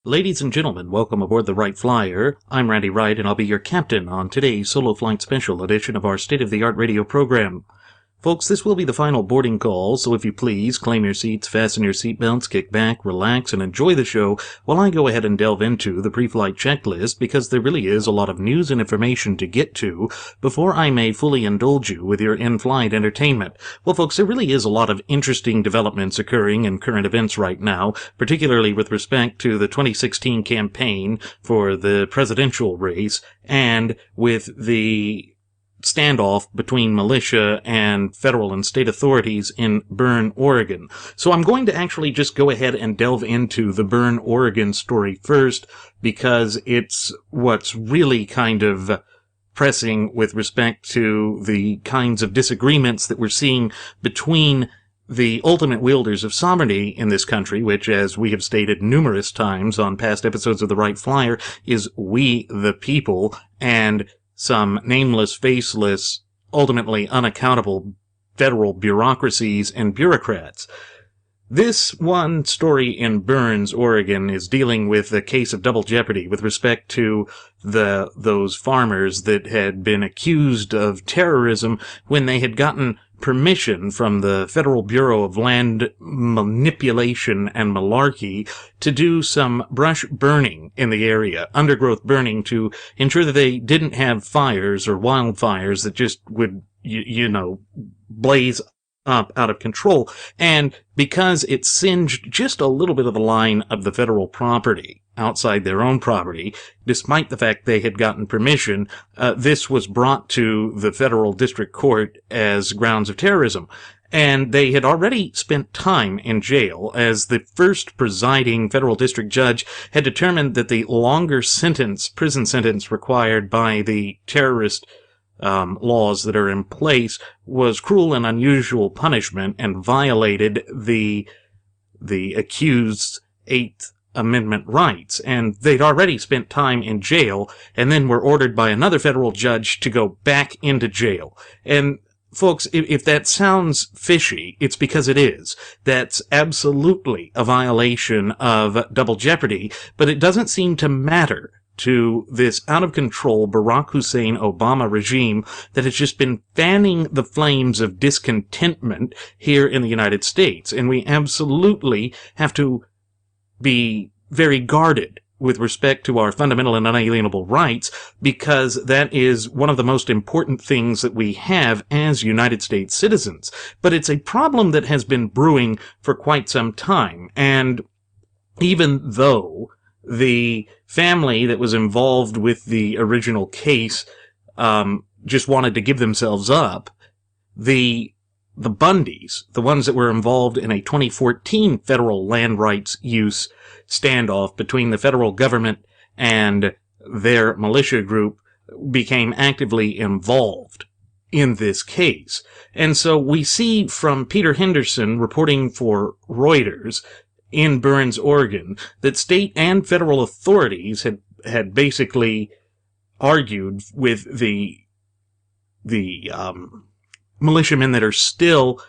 Ladies and gentlemen, welcome aboard the Wright Flyer. I'm Randy Wright, and I'll be your captain on today's Solo Flight Special edition of our state-of-the-art radio program. Folks, this will be the final boarding call, so if you please, claim your seats, fasten your seatbelts, kick back, relax, and enjoy the show while I go ahead and delve into the pre-flight checklist, because there really is a lot of news and information to get to before I may fully indulge you with your in-flight entertainment. Well, folks, there really is a lot of interesting developments occurring in current events right now, particularly with respect to the 2016 campaign for the presidential race and with the standoff between militia and federal and state authorities in Bern, Oregon. So I'm going to actually just go ahead and delve into the Bern, Oregon story first, because it's what's really kind of pressing with respect to the kinds of disagreements that we're seeing between the ultimate wielders of sovereignty in this country, which, as we have stated numerous times on past episodes of the Wright Flyer, is we the people, and some nameless, faceless, ultimately unaccountable federal bureaucracies and bureaucrats. This one story in Burns, Oregon, is dealing with a case of double jeopardy with respect to those farmers that had been accused of terrorism when they had gotten permission from the Federal Bureau of Land Manipulation and Malarkey to do some brush burning in the area, undergrowth burning, to ensure that they didn't have fires or wildfires that just would, blaze up out of control. And because it singed just a little bit of the line of the federal property outside their own property, despite the fact they had gotten permission, this was brought to the federal district court as grounds of terrorism. And they had already spent time in jail, as the first presiding federal district judge had determined that the longer prison sentence required by the terrorist laws that are in place was cruel and unusual punishment and violated the accused's Eighth Amendment rights. And they'd already spent time in jail and then were ordered by another federal judge to go back into jail. And folks, if that sounds fishy, it's because it is. That's absolutely a violation of double jeopardy, but it doesn't seem to matter to this out-of-control Barack Hussein Obama regime that has just been fanning the flames of discontentment here in the United States. And we absolutely have to be very guarded with respect to our fundamental and unalienable rights, because that is one of the most important things that we have as United States citizens. But it's a problem that has been brewing for quite some time, and even though the family that was involved with the original case just wanted to give themselves up, the Bundys, the ones that were involved in a 2014 federal land rights use standoff between the federal government and their militia group, became actively involved in this case. And so we see from Peter Henderson reporting for Reuters in Burns, Oregon, that state and federal authorities had basically argued with the militiamen that are still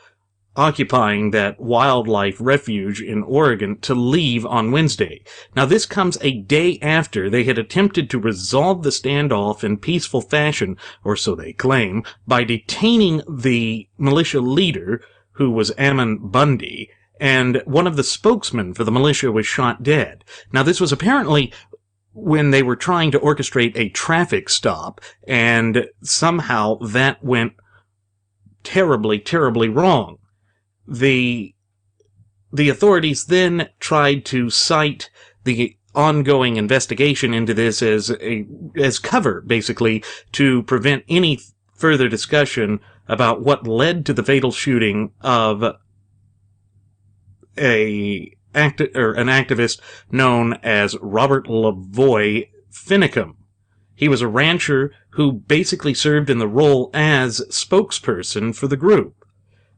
occupying that wildlife refuge in Oregon to leave on Wednesday. Now, this comes a day after they had attempted to resolve the standoff in peaceful fashion, or so they claim, by detaining the militia leader, who was Ammon Bundy, and one of the spokesmen for the militia was shot dead. Now, this was apparently when they were trying to orchestrate a traffic stop, and somehow that went terribly, terribly wrong. The authorities then tried to cite the ongoing investigation into this as cover, basically, to prevent any further discussion about what led to the fatal shooting of a an activist known as Robert Lavoy Finicum. He was a rancher who basically served in the role as spokesperson for the group.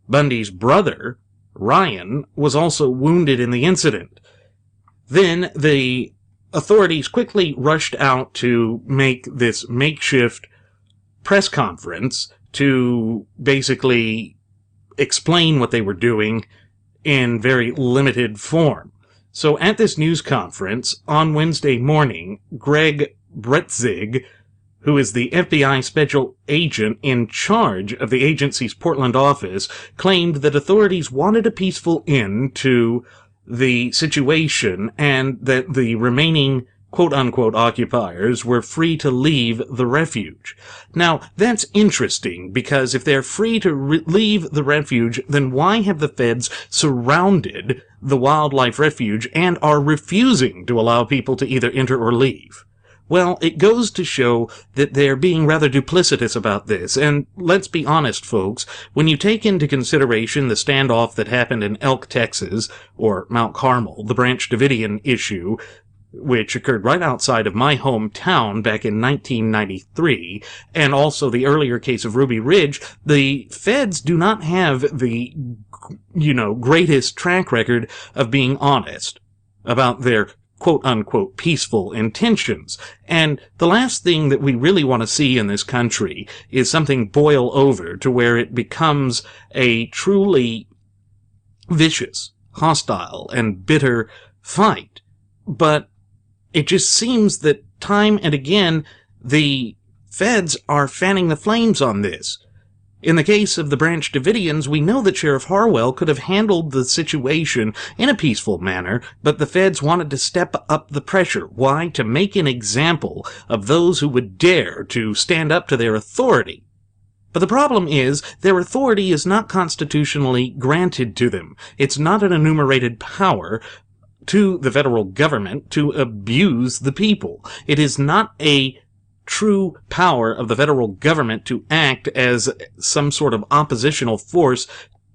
Bundy's brother, Ryan, was also wounded in the incident. Then the authorities quickly rushed out to make this makeshift press conference to basically explain what they were doing in very limited form. So at this news conference on Wednesday morning, Greg Bretzig, who is the FBI special agent in charge of the agency's Portland office, claimed that authorities wanted a peaceful end to the situation and that the remaining quote-unquote occupiers were free to leave the refuge. Now, that's interesting, because if they're free to leave the refuge, then why have the feds surrounded the wildlife refuge and are refusing to allow people to either enter or leave? Well, it goes to show that they're being rather duplicitous about this, and let's be honest, folks, when you take into consideration the standoff that happened in Elk, Texas, or Mount Carmel, the Branch Davidian issue, which occurred right outside of my hometown back in 1993, and also the earlier case of Ruby Ridge, the feds do not have the, greatest track record of being honest about their quote-unquote peaceful intentions. And the last thing that we really want to see in this country is something boil over to where it becomes a truly vicious, hostile, and bitter fight. But it just seems that time and again, the feds are fanning the flames on this. In the case of the Branch Davidians, we know that Sheriff Harwell could have handled the situation in a peaceful manner, but the feds wanted to step up the pressure. Why? To make an example of those who would dare to stand up to their authority. But the problem is, their authority is not constitutionally granted to them. It's not an enumerated power to the federal government to abuse the people. It is not a true power of the federal government to act as some sort of oppositional force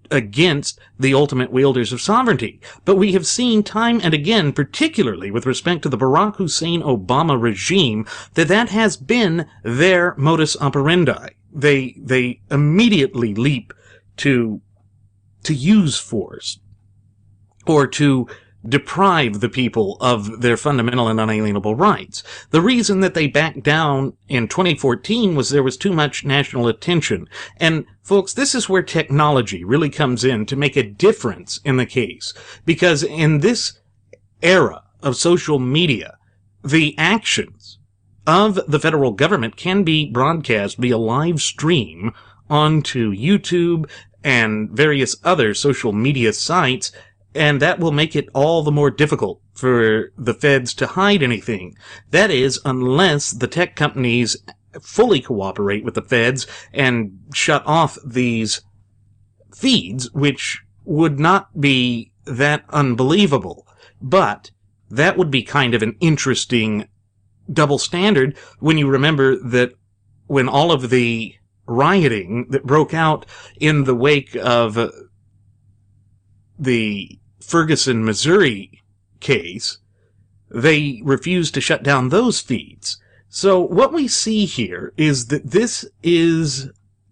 against the ultimate wielders of sovereignty. But we have seen time and again, particularly with respect to the Barack Hussein Obama regime, that has been their modus operandi. They immediately leap to use force or to deprive the people of their fundamental and unalienable rights. The reason that they backed down in 2014 was there was too much national attention. And folks, this is where technology really comes in to make a difference in the case. Because in this era of social media, the actions of the federal government can be broadcast via live stream onto YouTube and various other social media sites, and that will make it all the more difficult for the feds to hide anything. That is, unless the tech companies fully cooperate with the feds and shut off these feeds, which would not be that unbelievable. But that would be kind of an interesting double standard when you remember that when all of the rioting that broke out in the wake of the Ferguson, Missouri case, they refused to shut down those feeds. So what we see here is that this is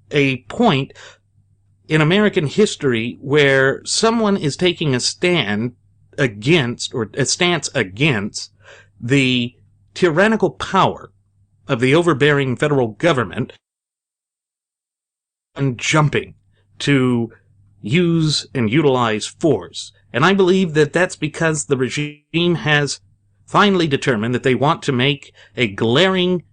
a point in American history where someone is taking a stand against, or a stance against, the tyrannical power of the overbearing federal government and jumping to use and utilize force. And I believe that that's because the regime has finally determined that they want to make a glaring,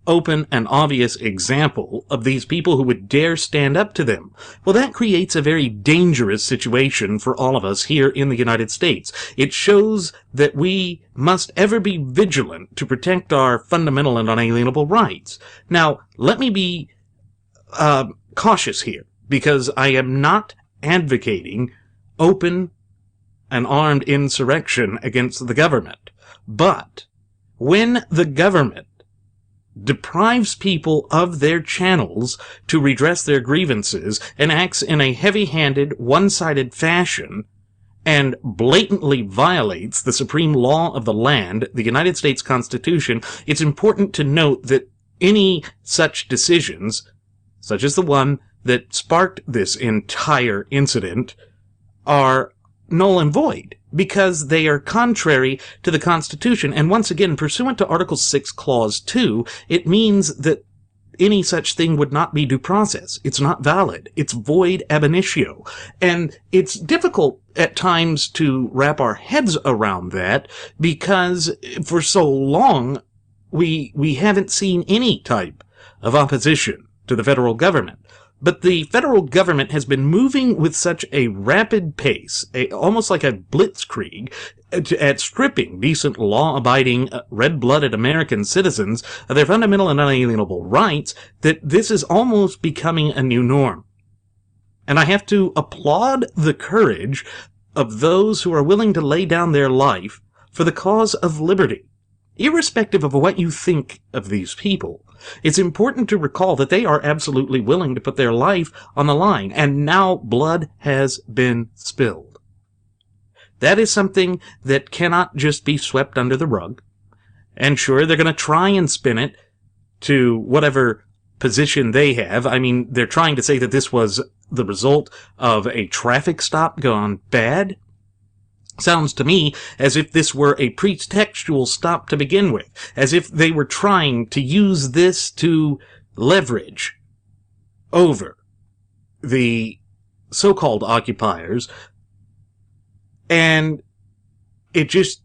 open, and obvious example of these people who would dare stand up to them. Well, that creates a very dangerous situation for all of us here in the United States. It shows that we must ever be vigilant to protect our fundamental and unalienable rights. Now, let me be cautious here, because I am not advocating open and armed insurrection against the government. But when the government deprives people of their channels to redress their grievances and acts in a heavy-handed, one-sided fashion, and blatantly violates the supreme law of the land, the United States Constitution, it's important to note that any such decisions, such as the one that sparked this entire incident, are null and void because they are contrary to the Constitution. And once again, pursuant to Article 6, Clause 2, it means that any such thing would not be due process. It's not valid. It's void ab initio. And it's difficult at times to wrap our heads around that because for so long we haven't seen any type of opposition to the federal government. But the federal government has been moving with such a rapid pace, almost like a blitzkrieg, at stripping decent, law-abiding, red-blooded American citizens of their fundamental and unalienable rights, that this is almost becoming a new norm. And I have to applaud the courage of those who are willing to lay down their life for the cause of liberty. Irrespective of what you think of these people, it's important to recall that they are absolutely willing to put their life on the line, and now blood has been spilled. That is something that cannot just be swept under the rug. And sure, they're going to try and spin it to whatever position they have. I mean, they're trying to say that this was the result of a traffic stop gone bad. Sounds to me as if this were a pretextual stop to begin with, as if they were trying to use this to leverage over the so-called occupiers, and it just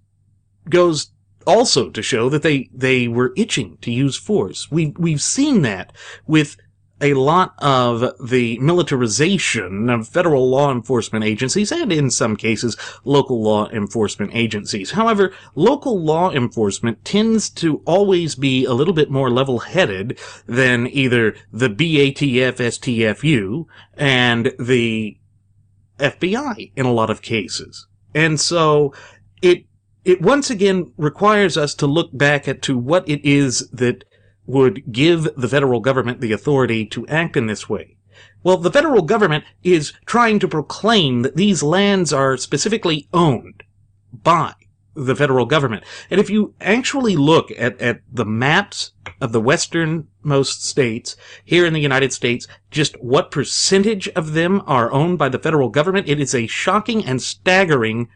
goes also to show that they were itching to use force. We've seen that with a lot of the militarization of federal law enforcement agencies and, in some cases, local law enforcement agencies. However, local law enforcement tends to always be a little bit more level-headed than either the BATF, STFU, and the FBI in a lot of cases. And so it once again requires us to look back at to what it is that would give the federal government the authority to act in this way. Well, the federal government is trying to proclaim that these lands are specifically owned by the federal government. And if you actually look at the maps of the westernmost states here in the United States, just what percentage of them are owned by the federal government, it is a shocking and staggering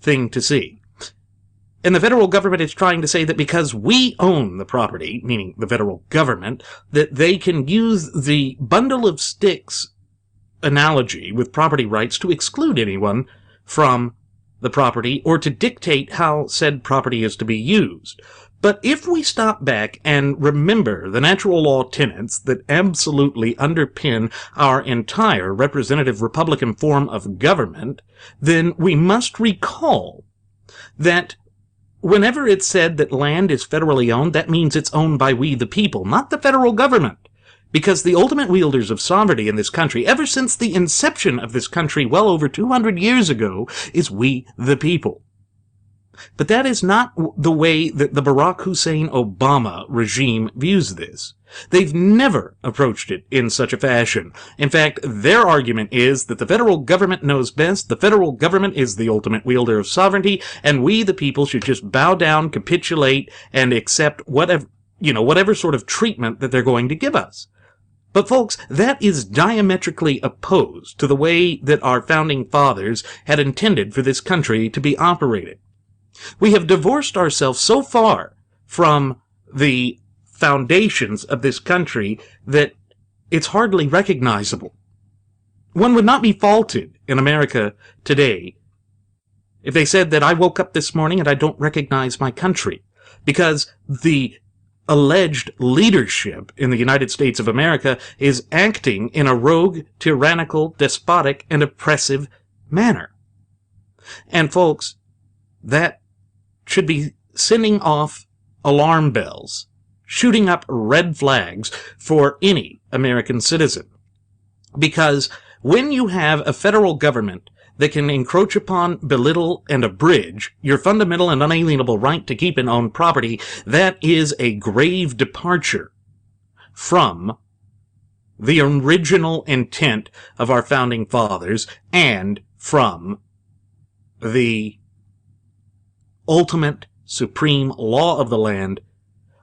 thing to see. And the federal government is trying to say that because we own the property, meaning the federal government, that they can use the bundle of sticks analogy with property rights to exclude anyone from the property or to dictate how said property is to be used. But if we stop back and remember the natural law tenets that absolutely underpin our entire representative Republican form of government, then we must recall that whenever it's said that land is federally owned, that means it's owned by we the people, not the federal government. Because the ultimate wielders of sovereignty in this country, ever since the inception of this country well over 200 years ago, is we the people. But that is not the way that the Barack Hussein Obama regime views this. They've never approached it in such a fashion. In fact, their argument is that the federal government knows best, the federal government is the ultimate wielder of sovereignty, and we, the people, should just bow down, capitulate, and accept whatever sort of treatment that they're going to give us. But folks, that is diametrically opposed to the way that our founding fathers had intended for this country to be operated. We have divorced ourselves so far from the foundations of this country that it's hardly recognizable. One would not be faulted in America today if they said that I woke up this morning and I don't recognize my country, because the alleged leadership in the United States of America is acting in a rogue, tyrannical, despotic, and oppressive manner. And folks, that should be sending off alarm bells, shooting up red flags for any American citizen. Because when you have a federal government that can encroach upon, belittle, and abridge your fundamental and unalienable right to keep and own property, that is a grave departure from the original intent of our founding fathers and from the ultimate supreme law of the land,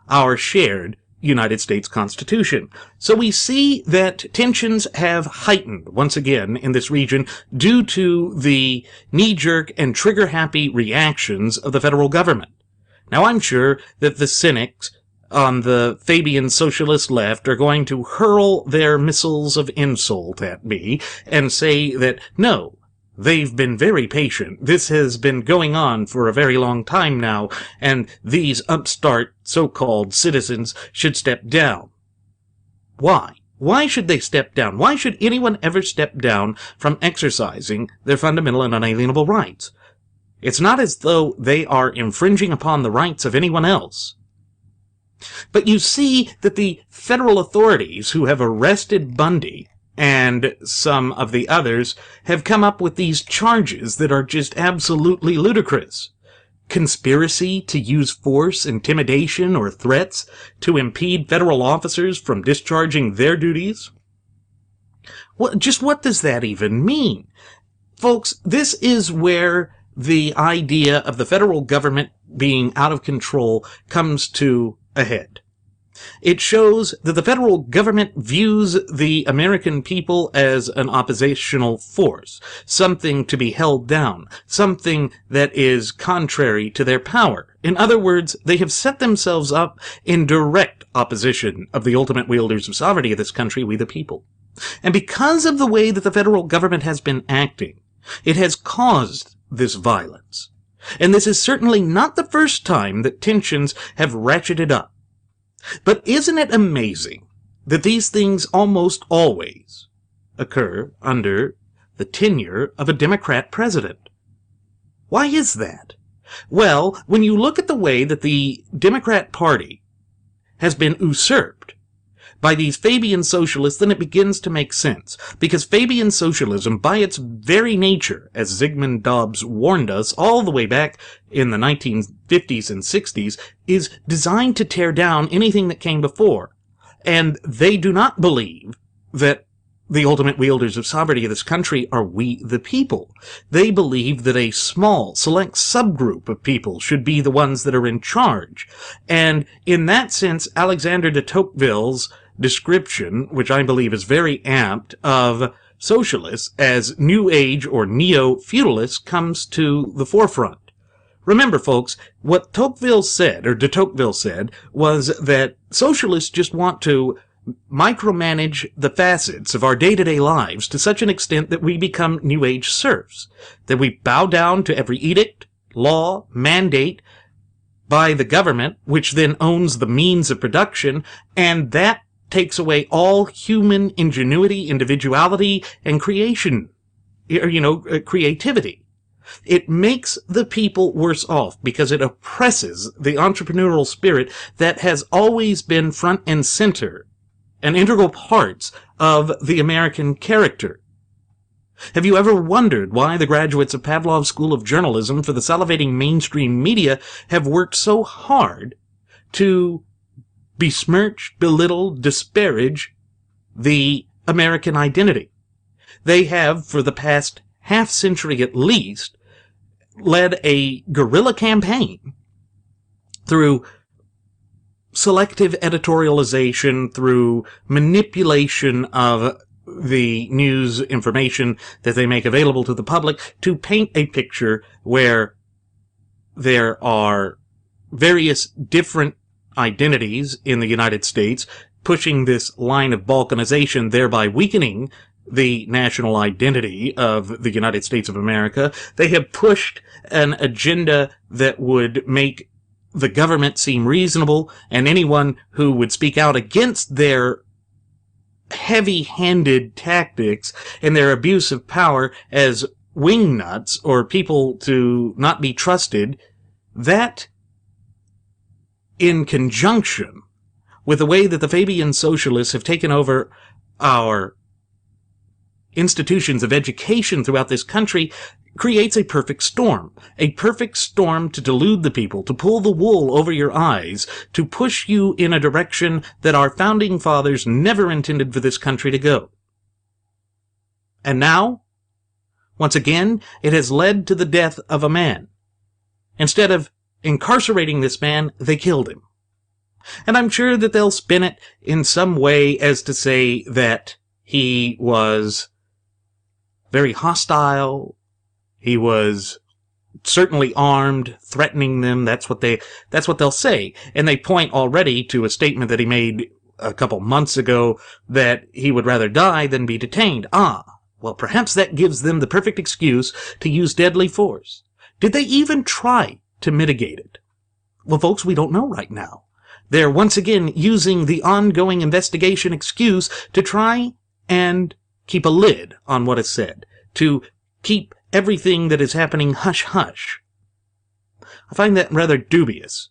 our shared United States Constitution. So we see that tensions have heightened once again in this region due to the knee-jerk and trigger-happy reactions of the federal government. Now I'm sure that the cynics on the Fabian socialist left are going to hurl their missiles of insult at me and say that, no, they've been very patient. This has been going on for a very long time now, and these upstart so-called citizens should step down. Why? Why should they step down? Why should anyone ever step down from exercising their fundamental and unalienable rights? It's not as though they are infringing upon the rights of anyone else. But you see that the federal authorities who have arrested Bundy and some of the others have come up with these charges that are just absolutely ludicrous. Conspiracy to use force, intimidation, or threats to impede federal officers from discharging their duties? What does that even mean? Folks, this is where the idea of the federal government being out of control comes to a head. It shows that the federal government views the American people as an oppositional force, something to be held down, something that is contrary to their power. In other words, they have set themselves up in direct opposition of the ultimate wielders of sovereignty of this country, we the people. And because of the way that the federal government has been acting, it has caused this violence. And this is certainly not the first time that tensions have ratcheted up. But isn't it amazing that these things almost always occur under the tenure of a Democrat president? Why is that? Well, when you look at the way that the Democrat Party has been usurped by these Fabian socialists, then it begins to make sense. Because Fabian socialism, by its very nature, as Zygmunt Dobbs warned us all the way back in the 1950s and 60s, is designed to tear down anything that came before. And they do not believe that the ultimate wielders of sovereignty of this country are we the people. They believe that a small, select subgroup of people should be the ones that are in charge. And in that sense, Alexander de Tocqueville's description, which I believe is very apt, of socialists as New Age or neo-feudalists comes to the forefront. Remember, folks, what Tocqueville said, or de Tocqueville said, was that socialists just want to micromanage the facets of our day-to-day lives to such an extent that we become New Age serfs, that we bow down to every edict, law, mandate by the government, which then owns the means of production, and that takes away all human ingenuity, individuality, and creation, creativity. It makes the people worse off because it oppresses the entrepreneurial spirit that has always been front and center and integral parts of the American character. Have you ever wondered why the graduates of Pavlov's School of Journalism for the salivating mainstream media have worked so hard to besmirch, belittle, disparage the American identity? They have, for the past half century at least, led a guerrilla campaign through selective editorialization, through manipulation of the news information that they make available to the public to paint a picture where there are various different identities in the United States pushing this line of balkanization, thereby weakening the national identity of the United States of America. They have pushed an agenda that would make the government seem reasonable, and anyone who would speak out against their heavy-handed tactics and their abuse of power as wingnuts or people to not be trusted, that in conjunction with the way that the Fabian socialists have taken over our institutions of education throughout this country creates a perfect storm to delude the people, to pull the wool over your eyes, to push you in a direction that our founding fathers never intended for this country to go. And now, Once again, it has led to the death of a man. Instead of incarcerating this man, they killed him. And I'm sure that they'll spin it in some way as to say that he was very hostile, he was certainly armed, threatening them. That's what they'll say. And they point already to a statement that he made a couple months ago that he would rather die than be detained. Well, perhaps that gives them the perfect excuse to use deadly force. Did they even try to mitigate it? Well, folks, we don't know right now. They're once again using the ongoing investigation excuse to try and keep a lid on what is said, to keep everything that is happening hush-hush. I find that rather dubious.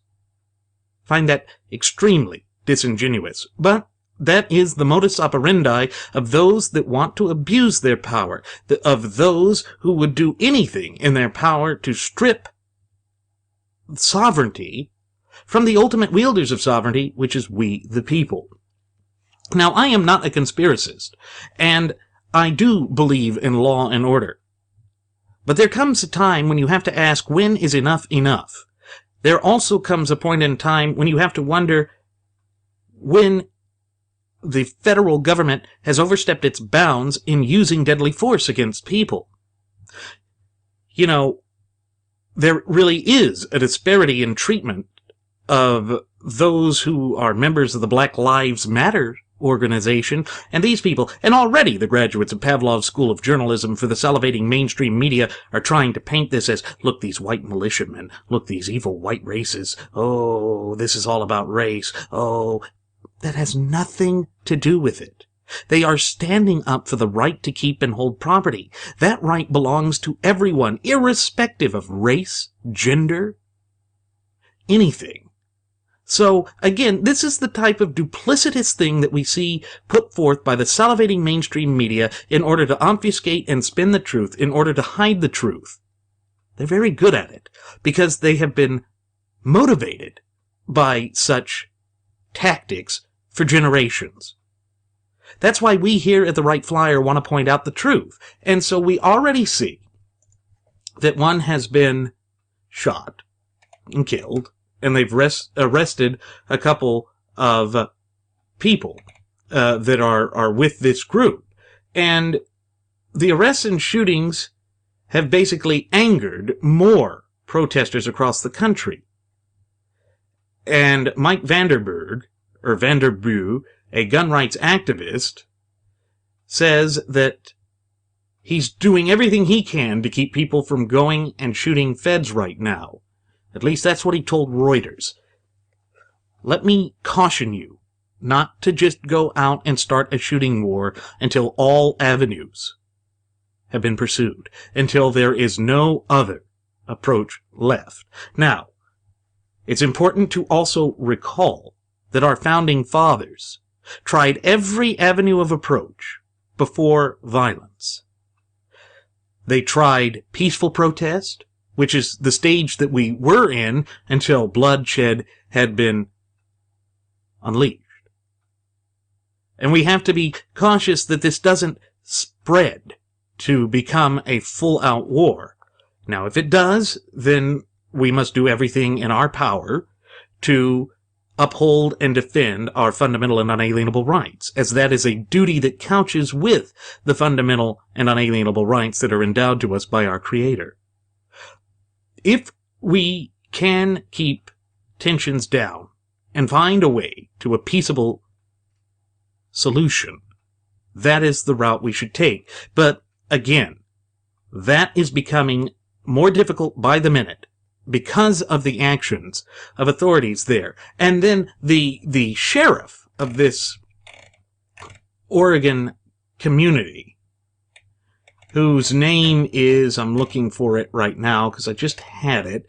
I find that extremely disingenuous. But that is the modus operandi of those that want to abuse their power, of those who would do anything in their power to strip sovereignty from the ultimate wielders of sovereignty, which is we, the people. Now, I am not a conspiracist, and I do believe in law and order. But there comes a time when you have to ask, when is enough enough? There also comes a point in time when you have to wonder when the federal government has overstepped its bounds in using deadly force against people. You know, there really is a disparity in treatment of those who are members of the Black Lives Matter organization and these people. And already the graduates of Pavlov's School of Journalism for the salivating mainstream media are trying to paint this as, look, these white militiamen, look, these evil white races. Oh, this is all about race. Oh, that has nothing to do with it. They are standing up for the right to keep and hold property. That right belongs to everyone, irrespective of race, gender, anything. So, again, this is the type of duplicitous thing that we see put forth by the salivating mainstream media in order to obfuscate and spin the truth, in order to hide the truth. They're very good at it, because they have been motivated by such tactics for generations. That's why we here at the Wright Flyer want to point out the truth. And so we already see that one has been shot and killed, and they've arrested a couple of people that are with this group. And the arrests and shootings have basically angered more protesters across the country. And Mike Vanderburg, a gun rights activist, says that he's doing everything he can to keep people from going and shooting feds right now. At least that's what he told Reuters. Let me caution you not to just go out and start a shooting war until all avenues have been pursued, until there is no other approach left. Now, it's important to also recall that our founding fathers tried every avenue of approach before violence. They tried peaceful protest, which is the stage that we were in until bloodshed had been unleashed. And we have to be cautious that this doesn't spread to become a full-out war. Now, if it does, then we must do everything in our power to uphold and defend our fundamental and unalienable rights, as that is a duty that couches with the fundamental and unalienable rights that are endowed to us by our Creator. If we can keep tensions down and find a way to a peaceable solution, that is the route we should take. But again, that is becoming more difficult by the minute because of the actions of authorities there. And then the sheriff of this Oregon community, whose name is, I'm looking for it right now because I just had it,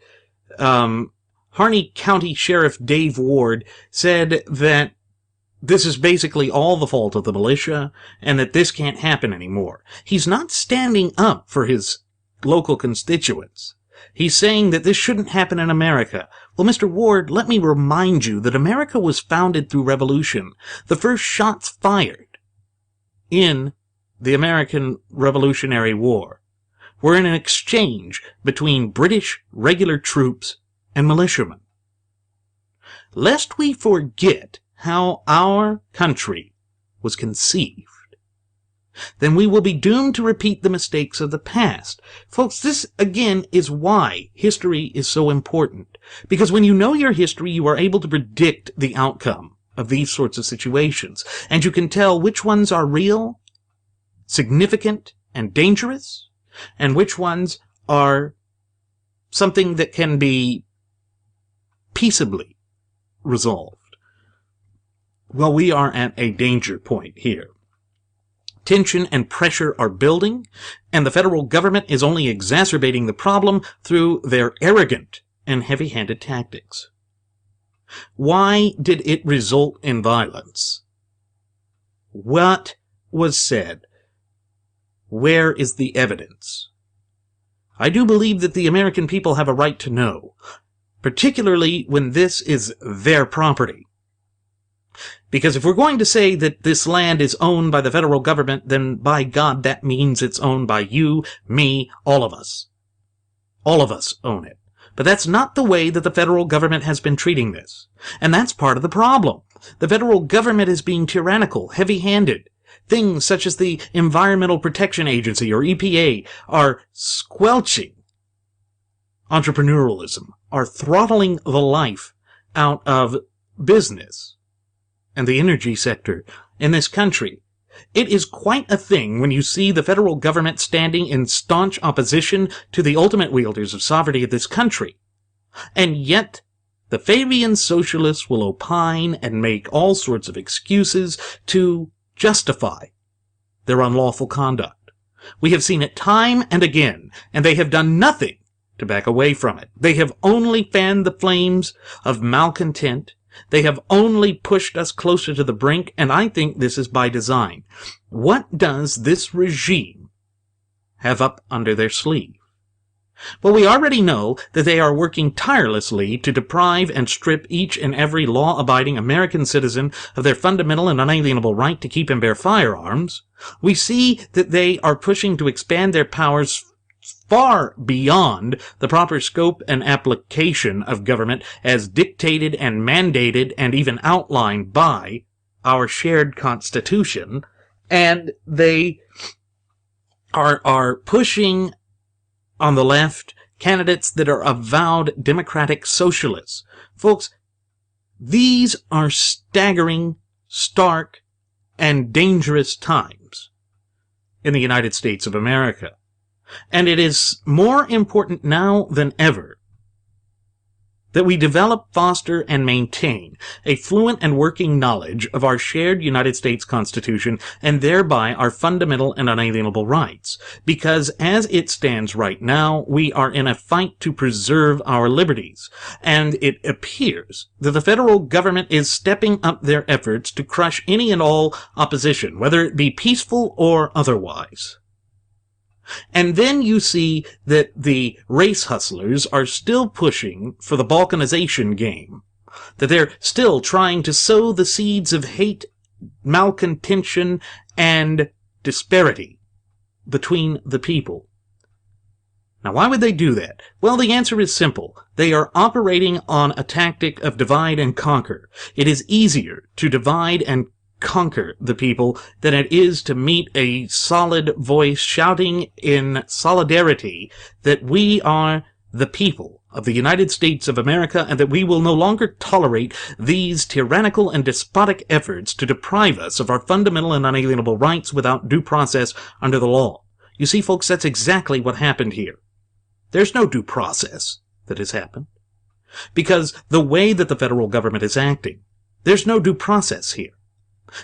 Harney County Sheriff Dave Ward, said that this is basically all the fault of the militia and that this can't happen anymore. He's not standing up for his local constituents. He's saying that this shouldn't happen in America. Well, Mr. Ward, let me remind you that America was founded through revolution. The first shots fired in the American Revolutionary War were in an exchange between British regular troops and militiamen. Lest we forget how our country was conceived, then we will be doomed to repeat the mistakes of the past. Folks, this, again, is why history is so important. Because when you know your history, you are able to predict the outcome of these sorts of situations. And you can tell which ones are real, significant, and dangerous, and which ones are something that can be peaceably resolved. Well, we are at a danger point here. Tension and pressure are building, and the federal government is only exacerbating the problem through their arrogant and heavy-handed tactics. Why did it result in violence? What was said? Where is the evidence? I do believe that the American people have a right to know, particularly when this is their property. Because if we're going to say that this land is owned by the federal government, then by God, that means it's owned by you, me, all of us. All of us own it. But that's not the way that the federal government has been treating this. And that's part of the problem. The federal government is being tyrannical, heavy-handed. Things such as the Environmental Protection Agency, or EPA, are squelching entrepreneurialism, are throttling the life out of business and the energy sector in this country. It is quite a thing when you see the federal government standing in staunch opposition to the ultimate wielders of sovereignty of this country. And yet, the Fabian socialists will opine and make all sorts of excuses to justify their unlawful conduct. We have seen it time and again, and they have done nothing to back away from it. They have only fanned the flames of malcontent. They have only pushed us closer to the brink, and I think this is by design. What does this regime have up under their sleeve? Well, we already know that they are working tirelessly to deprive and strip each and every law-abiding American citizen of their fundamental and unalienable right to keep and bear firearms. We see that they are pushing to expand their powers far beyond the proper scope and application of government as dictated and mandated and even outlined by our shared Constitution, and they are pushing on the left candidates that are avowed democratic socialists. Folks, these are staggering, stark, and dangerous times in the United States of America. And it is more important now than ever that we develop, foster, and maintain a fluent and working knowledge of our shared United States Constitution and thereby our fundamental and unalienable rights. Because as it stands right now, we are in a fight to preserve our liberties. And it appears that the federal government is stepping up their efforts to crush any and all opposition, whether it be peaceful or otherwise. And then you see that the race hustlers are still pushing for the balkanization game, that they're still trying to sow the seeds of hate, malcontention, and disparity between the people. Now, why would they do that? Well, the answer is simple. They are operating on a tactic of divide and conquer. It is easier to divide and conquer the people than it is to meet a solid voice shouting in solidarity that we are the people of the United States of America and that we will no longer tolerate these tyrannical and despotic efforts to deprive us of our fundamental and unalienable rights without due process under the law. You see, folks, that's exactly what happened here. There's no due process that has happened, because the way that the federal government is acting, there's no due process here.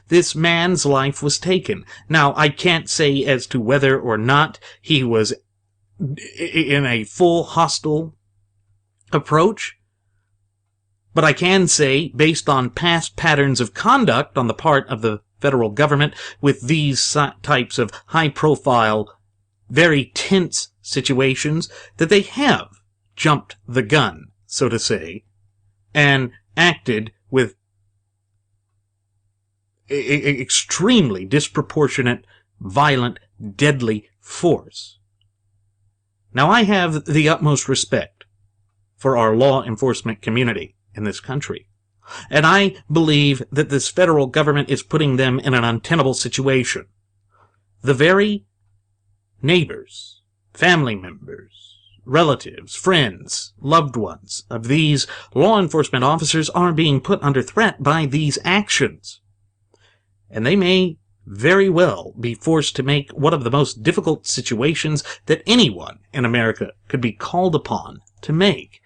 This man's life was taken. Now, I can't say as to whether or not he was in a full hostile approach, but I can say, based on past patterns of conduct on the part of the federal government with these types of high-profile, very tense situations, that they have jumped the gun, so to say, and acted with extremely disproportionate, violent, deadly force. Now, I have the utmost respect for our law enforcement community in this country, and I believe that this federal government is putting them in an untenable situation. The very neighbors, family members, relatives, friends, loved ones of these law enforcement officers are being put under threat by these actions. And they may very well be forced to make one of the most difficult situations that anyone in America could be called upon to make.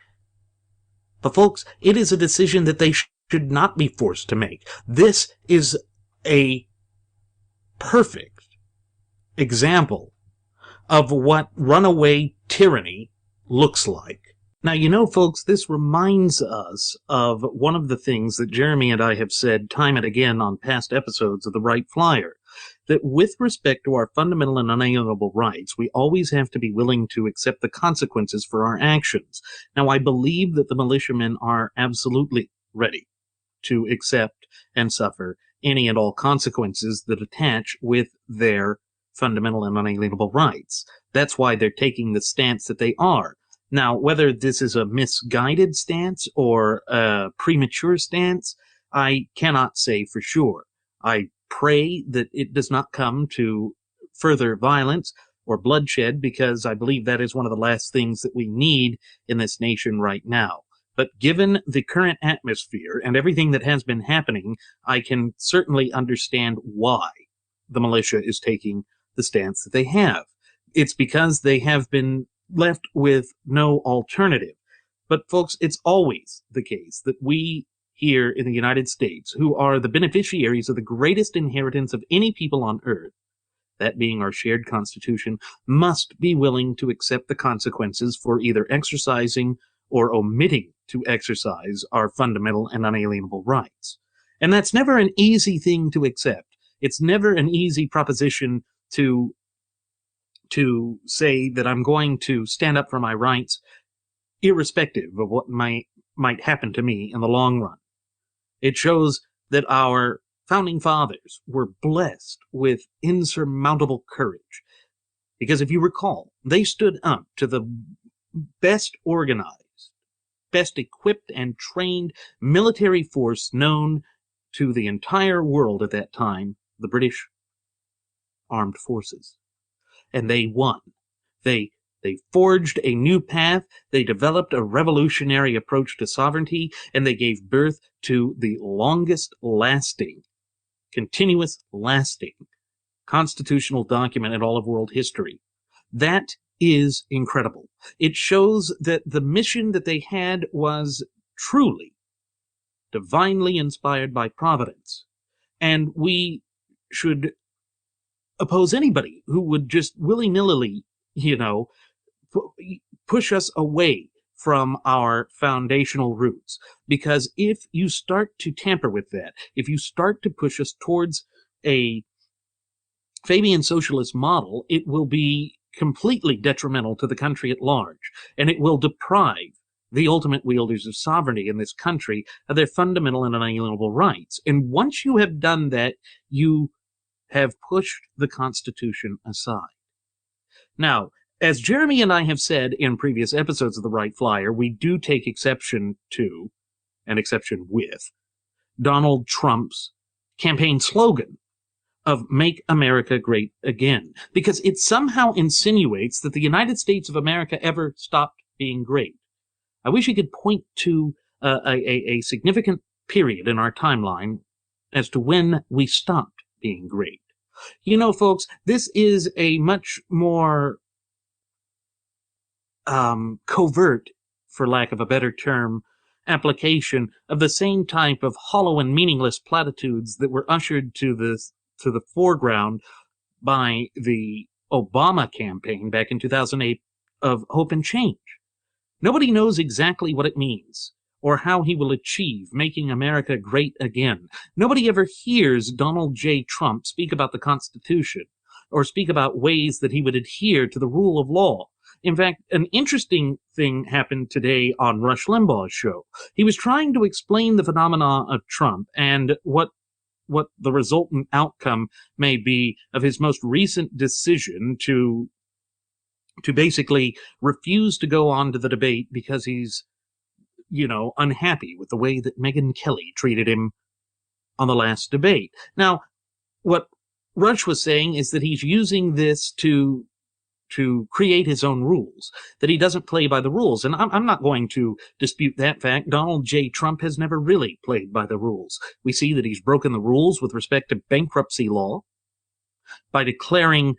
But folks, it is a decision that they should not be forced to make. This is a perfect example of what runaway tyranny looks like. Now, you know, folks, this reminds us of one of the things that Jeremy and I have said time and again on past episodes of the Wright Flyer, that with respect to our fundamental and unalienable rights, we always have to be willing to accept the consequences for our actions. Now, I believe that the militiamen are absolutely ready to accept and suffer any and all consequences that attach with their fundamental and unalienable rights. That's why they're taking the stance that they are. Now, whether this is a misguided stance or a premature stance, I cannot say for sure. I pray that it does not come to further violence or bloodshed, because I believe that is one of the last things that we need in this nation right now. But given the current atmosphere and everything that has been happening, I can certainly understand why the militia is taking the stance that they have. It's because they have been left with no alternative. But folks, it's always the case that we here in the United States, who are the beneficiaries of the greatest inheritance of any people on earth, that being our shared Constitution, must be willing to accept the consequences for either exercising or omitting to exercise our fundamental and unalienable rights. And that's never an easy thing to accept. It's never an easy proposition to say that I'm going to stand up for my rights, irrespective of what might happen to me in the long run. It shows that our founding fathers were blessed with insurmountable courage, because if you recall, they stood up to the best organized, best equipped and trained military force known to the entire world at that time, the British Armed Forces. And they won. They forged a new path, they developed a revolutionary approach to sovereignty, and they gave birth to the longest lasting, continuous lasting constitutional document in all of world history. That is incredible. It shows that the mission that they had was truly divinely inspired by Providence. And we should oppose anybody who would just willy-nilly, push us away from our foundational roots. Because if you start to tamper with that, if you start to push us towards a Fabian socialist model, it will be completely detrimental to the country at large, and it will deprive the ultimate wielders of sovereignty in this country of their fundamental and unalienable rights. And once you have done that, you have pushed the Constitution aside. Now, as Jeremy and I have said in previous episodes of the Wright Flyer, we do take exception to, and exception with, Donald Trump's campaign slogan of Make America Great Again, because it somehow insinuates that the United States of America ever stopped being great. I wish he could point to a significant period in our timeline as to when we stopped being great. You know, folks, this is a much more covert, for lack of a better term, application of the same type of hollow and meaningless platitudes that were ushered to the foreground by the Obama campaign back in 2008 of hope and change. Nobody knows exactly what it means or how he will achieve making America great again. Nobody ever hears Donald J. Trump speak about the Constitution or speak about ways that he would adhere to the rule of law. In fact, an interesting thing happened today on Rush Limbaugh's show. He was trying to explain the phenomena of Trump and what the resultant outcome may be of his most recent decision to to basically refuse to go on to the debate because he's, unhappy with the way that Megyn Kelly treated him on the last debate. Now, what Rush was saying is that he's using this to create his own rules, that he doesn't play by the rules. And I'm not going to dispute that fact. Donald J. Trump has never really played by the rules. We see that he's broken the rules with respect to bankruptcy law by declaring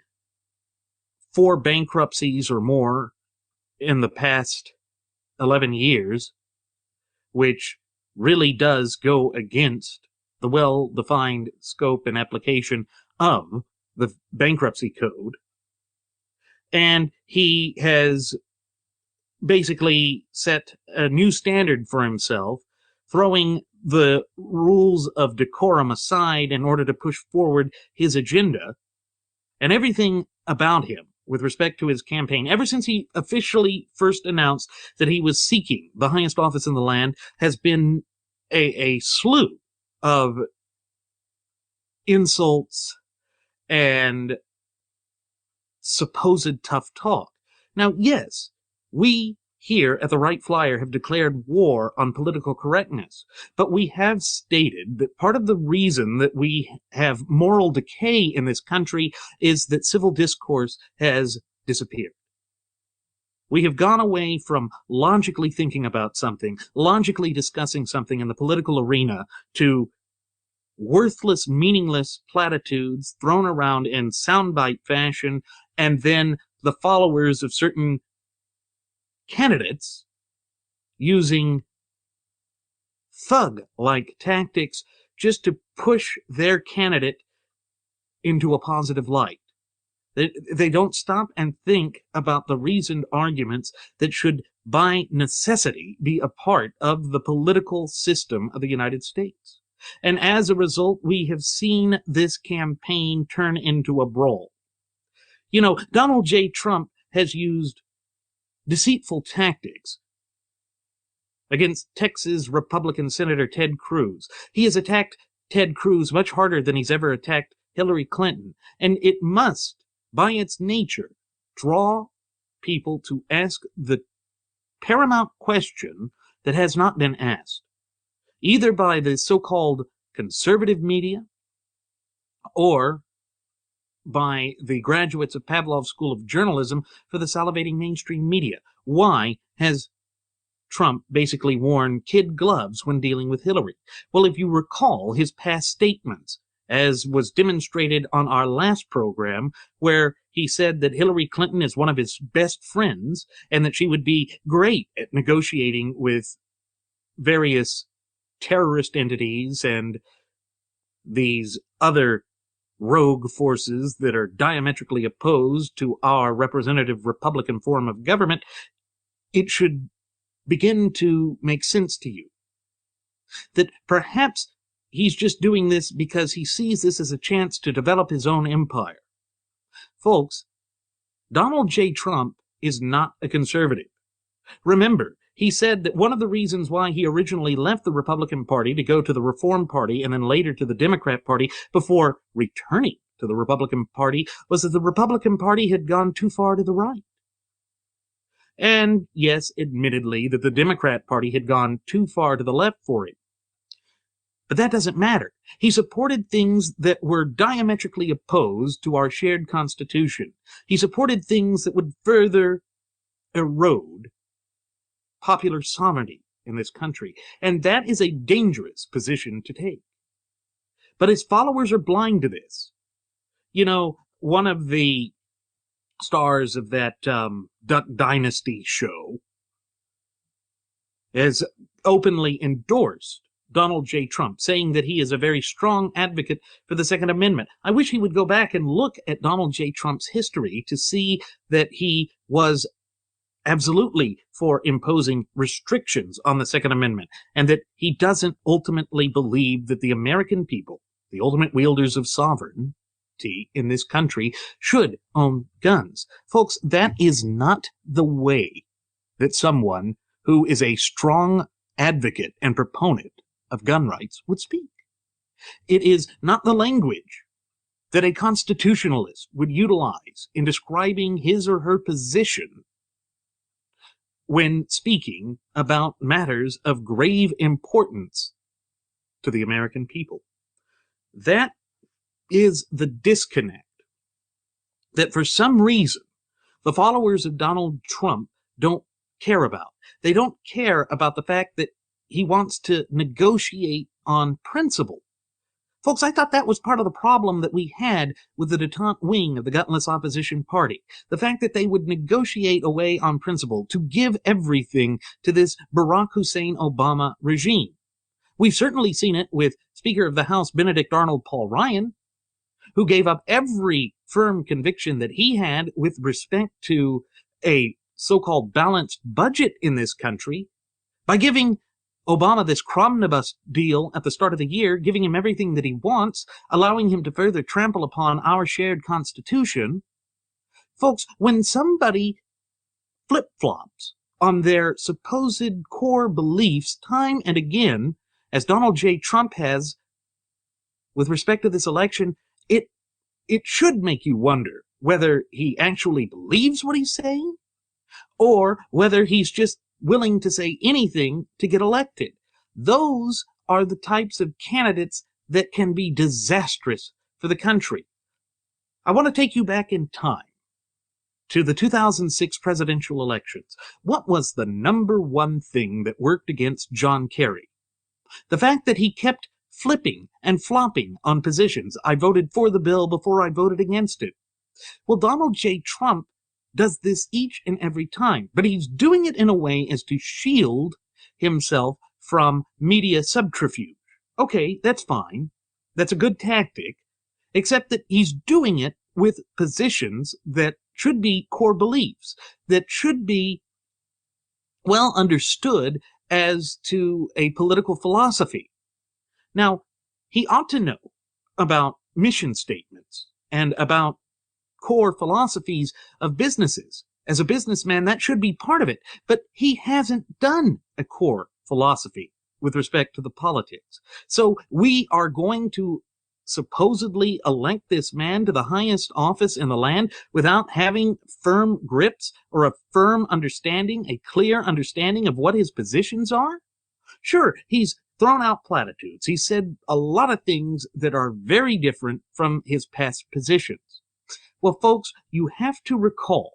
4 bankruptcies or more in the past 11 years, which really does go against the well-defined scope and application of the bankruptcy code. And he has basically set a new standard for himself, throwing the rules of decorum aside in order to push forward his agenda. And everything about him with respect to his campaign, ever since he officially first announced that he was seeking the highest office in the land, has been a slew of insults and supposed tough talk. Now, yes, we here at the Wright Flyer have declared war on political correctness, but we have stated that part of the reason that we have moral decay in this country is that civil discourse has disappeared. We have gone away from logically thinking about something, logically discussing something in the political arena, to worthless, meaningless platitudes thrown around in soundbite fashion, and then the followers of certain candidates using thug-like tactics just to push their candidate into a positive light. They don't stop and think about the reasoned arguments that should, by necessity, be a part of the political system of the United States. And as a result, we have seen this campaign turn into a brawl. Donald J. Trump has used deceitful tactics against Texas Republican Senator Ted Cruz. He has attacked Ted Cruz much harder than he's ever attacked Hillary Clinton. And it must, by its nature, draw people to ask the paramount question that has not been asked, either by the so-called conservative media or by the graduates of Pavlov's School of Journalism for the salivating mainstream media. Why has Trump basically worn kid gloves when dealing with Hillary? Well, if you recall his past statements, as was demonstrated on our last program, where he said that Hillary Clinton is one of his best friends and that she would be great at negotiating with various terrorist entities and these other rogue forces that are diametrically opposed to our representative Republican form of government, it should begin to make sense to you that perhaps he's just doing this because he sees this as a chance to develop his own empire. Folks, Donald J. Trump is not a conservative. Remember, he said that one of the reasons why he originally left the Republican Party to go to the Reform Party and then later to the Democrat Party before returning to the Republican Party was that the Republican Party had gone too far to the right. And yes, admittedly, that the Democrat Party had gone too far to the left for him. But that doesn't matter. He supported things that were diametrically opposed to our shared Constitution. He supported things that would further erode popular sovereignty in this country. And that is a dangerous position to take. But his followers are blind to this. One of the stars of that Duck Dynasty show has openly endorsed Donald J. Trump, saying that he is a very strong advocate for the Second Amendment. I wish he would go back and look at Donald J. Trump's history to see that he was absolutely for imposing restrictions on the Second Amendment, and that he doesn't ultimately believe that the American people, the ultimate wielders of sovereignty in this country, should own guns. Folks, that is not the way that someone who is a strong advocate and proponent of gun rights would speak. It is not the language that a constitutionalist would utilize in describing his or her position when speaking about matters of grave importance to the American people. That is the disconnect that for some reason the followers of Donald Trump don't care about. They don't care about the fact that he wants to negotiate on principle. Folks, I thought that was part of the problem that we had with the détente wing of the gutless opposition party. The fact that they would negotiate away on principle to give everything to this Barack Hussein Obama regime. We've certainly seen it with Speaker of the House Benedict Arnold Paul Ryan, who gave up every firm conviction that he had with respect to a so-called balanced budget in this country by giving Obama this cromnibus deal at the start of the year, giving him everything that he wants, allowing him to further trample upon our shared Constitution. Folks, when somebody flip-flops on their supposed core beliefs time and again, as Donald J. Trump has with respect to this election, it should make you wonder whether he actually believes what he's saying or whether he's just willing to say anything to get elected. Those are the types of candidates that can be disastrous for the country. I want to take you back in time to the 2006 presidential elections. What was the number one thing that worked against John Kerry? The fact that he kept flipping and flopping on positions. I voted for the bill before I voted against it. Well, Donald J. Trump does this each and every time, but he's doing it in a way as to shield himself from media subterfuge. Okay, that's fine. That's a good tactic, except that he's doing it with positions that should be core beliefs, that should be well understood as to a political philosophy. Now, he ought to know about mission statements and about core philosophies of businesses. As a businessman, that should be part of it. But he hasn't done a core philosophy with respect to the politics. So we are going to supposedly elect this man to the highest office in the land without having firm grips or a firm understanding, a clear understanding of what his positions are? Sure, he's thrown out platitudes. He said a lot of things that are very different from his past positions. Well, folks, you have to recall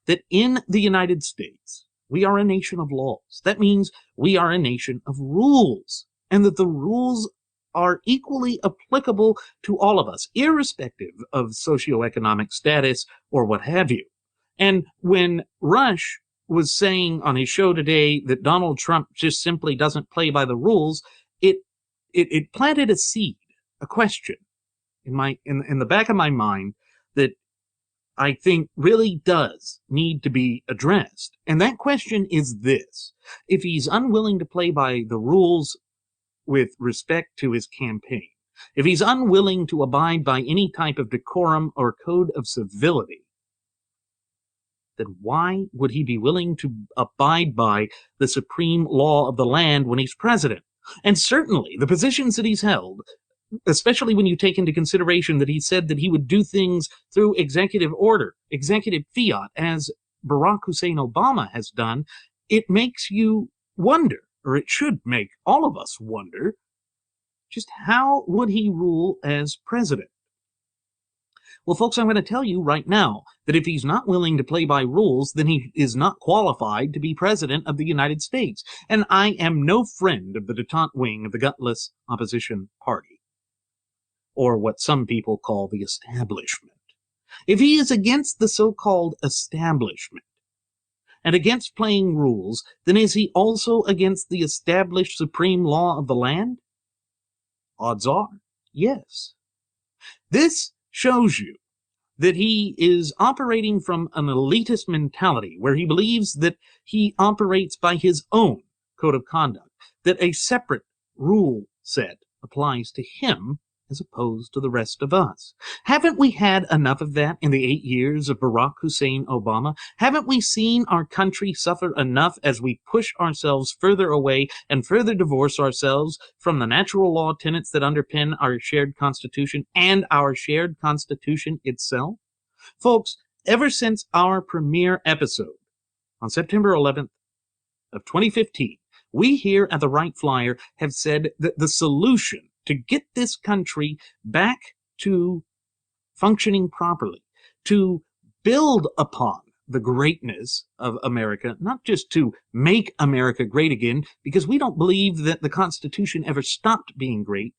that in the United States, we are a nation of laws. That means we are a nation of rules, and that the rules are equally applicable to all of us, irrespective of socioeconomic status or what have you. And when Rush was saying on his show today that Donald Trump just simply doesn't play by the rules, it planted a seed, a question in the back of my mind that I think really does need to be addressed. And that question is this: if he's unwilling to play by the rules with respect to his campaign, if he's unwilling to abide by any type of decorum or code of civility, then why would he be willing to abide by the supreme law of the land when he's president? And certainly the positions that he's held, especially when you take into consideration that he said that he would do things through executive order, executive fiat, as Barack Hussein Obama has done, it makes you wonder, or it should make all of us wonder, just how would he rule as president? Well, folks, I'm going to tell you right now that if he's not willing to play by rules, then he is not qualified to be president of the United States. And I am no friend of the détente wing of the gutless opposition party, or what some people call the establishment. If he is against the so-called establishment and against playing rules, then is he also against the established supreme law of the land? Odds are, yes. This shows you that he is operating from an elitist mentality where he believes that he operates by his own code of conduct, that a separate rule set applies to him as opposed to the rest of us. Haven't we had enough of that in the 8 years of Barack Hussein Obama? Haven't we seen our country suffer enough as we push ourselves further away and further divorce ourselves from the natural law tenets that underpin our shared Constitution and our shared Constitution itself? Folks, ever since our premiere episode on September 11th of 2015, we here at the Wright Flyer have said that the solution to get this country back to functioning properly, to build upon the greatness of America, not just to make America great again, because we don't believe that the Constitution ever stopped being great,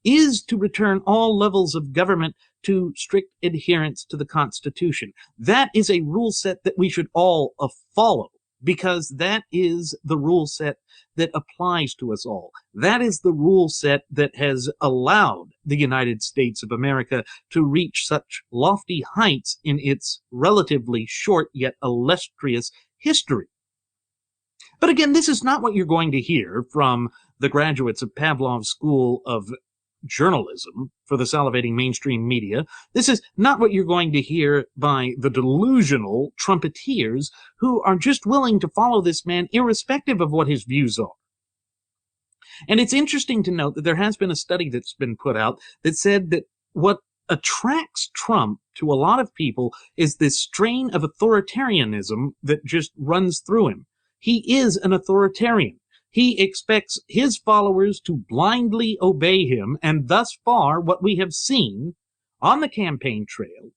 is to return all levels of government to strict adherence to the Constitution. That is a rule set that we should all follow, because that is the rule set that applies to us all. That is the rule set that has allowed the United States of America to reach such lofty heights in its relatively short yet illustrious history. But again, this is not what you're going to hear from the graduates of Pavlov's School of Journalism for the salivating mainstream media. This is not what you're going to hear by the delusional trumpeteers who are just willing to follow this man irrespective of what his views are. And it's interesting to note that there has been a study that's been put out that said that what attracts Trump to a lot of people is this strain of authoritarianism that just runs through him. He is an authoritarian. He expects his followers to blindly obey him, and thus far what we have seen on the campaign trail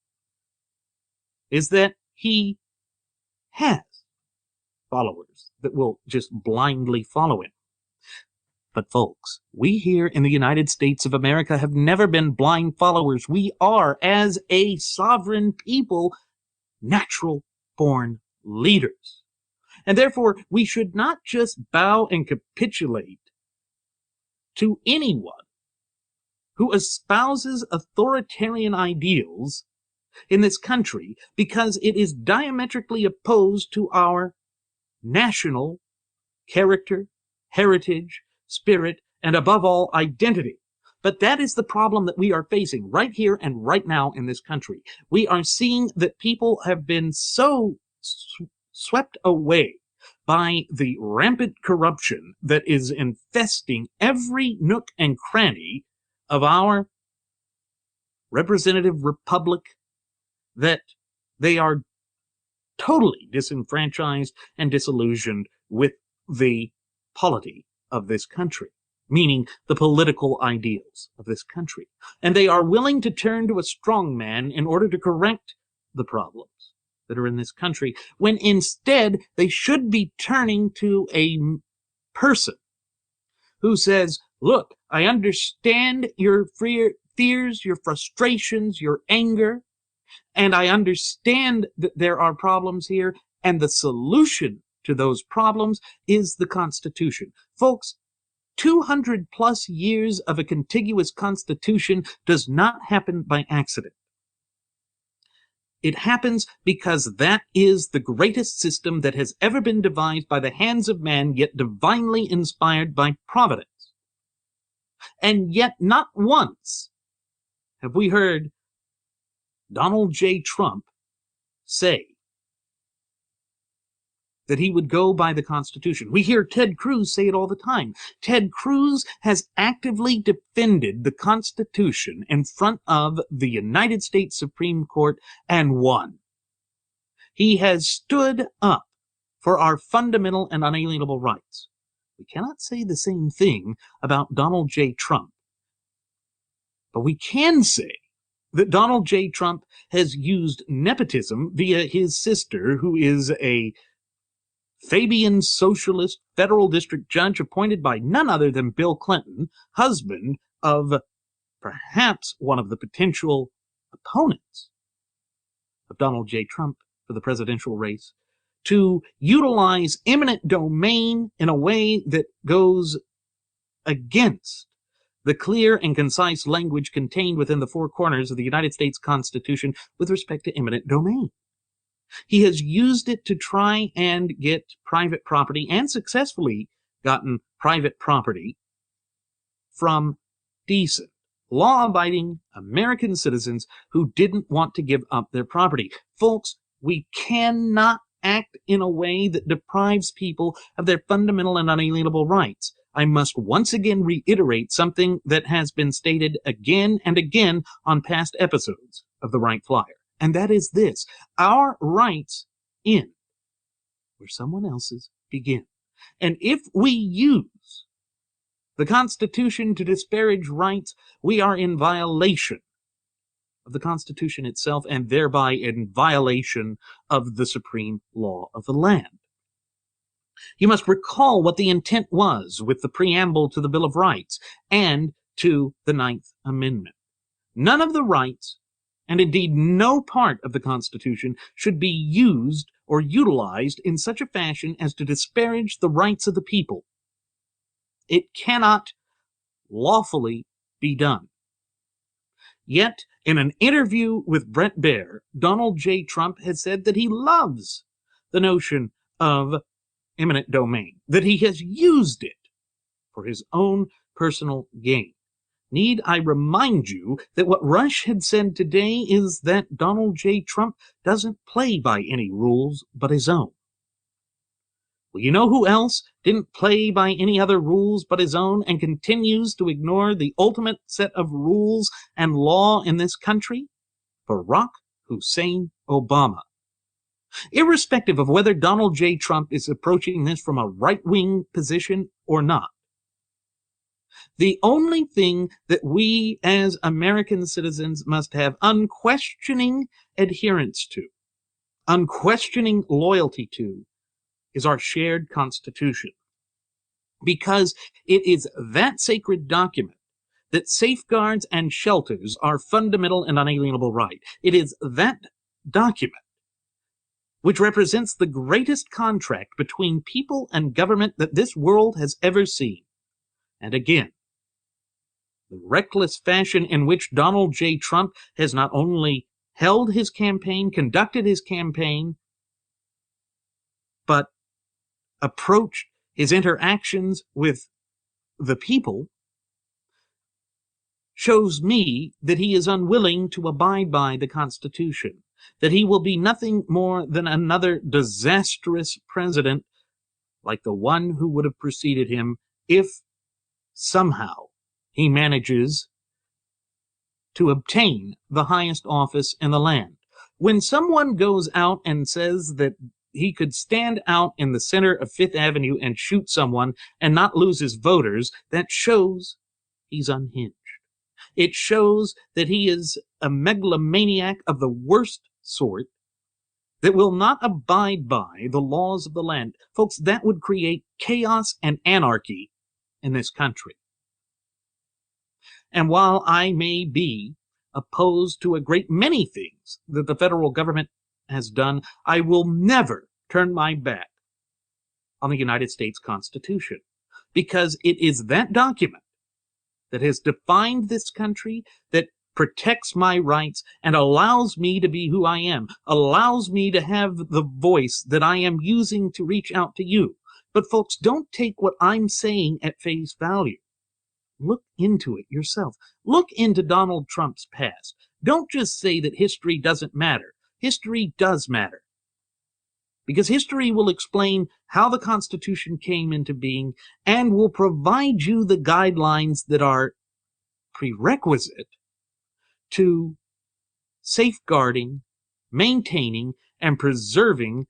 is that he has followers that will just blindly follow him. But folks, we here in the United States of America have never been blind followers. We are, as a sovereign people, natural-born leaders. And therefore, we should not just bow and capitulate to anyone who espouses authoritarian ideals in this country because it is diametrically opposed to our national character, heritage, spirit, and above all, identity. But that is the problem that we are facing right here and right now in this country. We are seeing that people have been so swept away by the rampant corruption that is infesting every nook and cranny of our representative republic that they are totally disenfranchised and disillusioned with the polity of this country, meaning the political ideals of this country. And they are willing to turn to a strongman in order to correct the problems that are in this country, when instead they should be turning to a person who says, look, I understand your fears, your frustrations, your anger, and I understand that there are problems here, and the solution to those problems is the Constitution. Folks, 200 plus years of a contiguous Constitution does not happen by accident. It happens because that is the greatest system that has ever been devised by the hands of man, yet divinely inspired by providence. And yet not once have we heard Donald J. Trump say that he would go by the Constitution. We hear Ted Cruz say it all the time. Ted Cruz has actively defended the Constitution in front of the United States Supreme Court and won. He has stood up for our fundamental and unalienable rights. We cannot say the same thing about Donald J. Trump. But we can say that Donald J. Trump has used nepotism via his sister, who is a Fabian socialist federal district judge appointed by none other than Bill Clinton, husband of perhaps one of the potential opponents of Donald J. Trump for the presidential race, to utilize eminent domain in a way that goes against the clear and concise language contained within the four corners of the United States Constitution with respect to eminent domain. He has used it to try and get private property, and successfully gotten private property from decent, law-abiding American citizens who didn't want to give up their property. Folks, we cannot act in a way that deprives people of their fundamental and unalienable rights. I must once again reiterate something that has been stated again and again on past episodes of the Wright Flyer, and that is this: our rights end where someone else's begin. And if we use the Constitution to disparage rights, we are in violation of the Constitution itself, and thereby in violation of the supreme law of the land. You must recall what the intent was with the preamble to the Bill of Rights and to the Ninth Amendment. None of the rights, and indeed no part of the Constitution, should be used or utilized in such a fashion as to disparage the rights of the people. It cannot lawfully be done. Yet, in an interview with Bret Baier, Donald J. Trump has said that he loves the notion of eminent domain, that he has used it for his own personal gain. Need I remind you that what Rush had said today is that Donald J. Trump doesn't play by any rules but his own. Well, you know who else didn't play by any other rules but his own and continues to ignore the ultimate set of rules and law in this country? Barack Hussein Obama. Irrespective of whether Donald J. Trump is approaching this from a right-wing position or not, the only thing that we as American citizens must have unquestioning adherence to, unquestioning loyalty to, is our shared Constitution. Because it is that sacred document that safeguards and shelters our fundamental and unalienable right. It is that document which represents the greatest contract between people and government that this world has ever seen. And again, the reckless fashion in which Donald J. Trump has not only held his campaign, conducted his campaign, but approached his interactions with the people shows me that he is unwilling to abide by the Constitution, that he will be nothing more than another disastrous president like the one who would have preceded him if somehow he manages to obtain the highest office in the land. When someone goes out and says that he could stand out in the center of Fifth Avenue and shoot someone and not lose his voters, that shows he's unhinged. It shows that he is a megalomaniac of the worst sort that will not abide by the laws of the land. Folks, that would create chaos and anarchy in this country. And while I may be opposed to a great many things that the federal government has done, I will never turn my back on the United States Constitution, because it is that document that has defined this country, that protects my rights and allows me to be who I am, allows me to have the voice that I am using to reach out to you. But folks, don't take what I'm saying at face value. Look into it yourself. Look into Donald Trump's past. Don't just say that history doesn't matter. History does matter. Because history will explain how the Constitution came into being and will provide you the guidelines that are prerequisite to safeguarding, maintaining, and preserving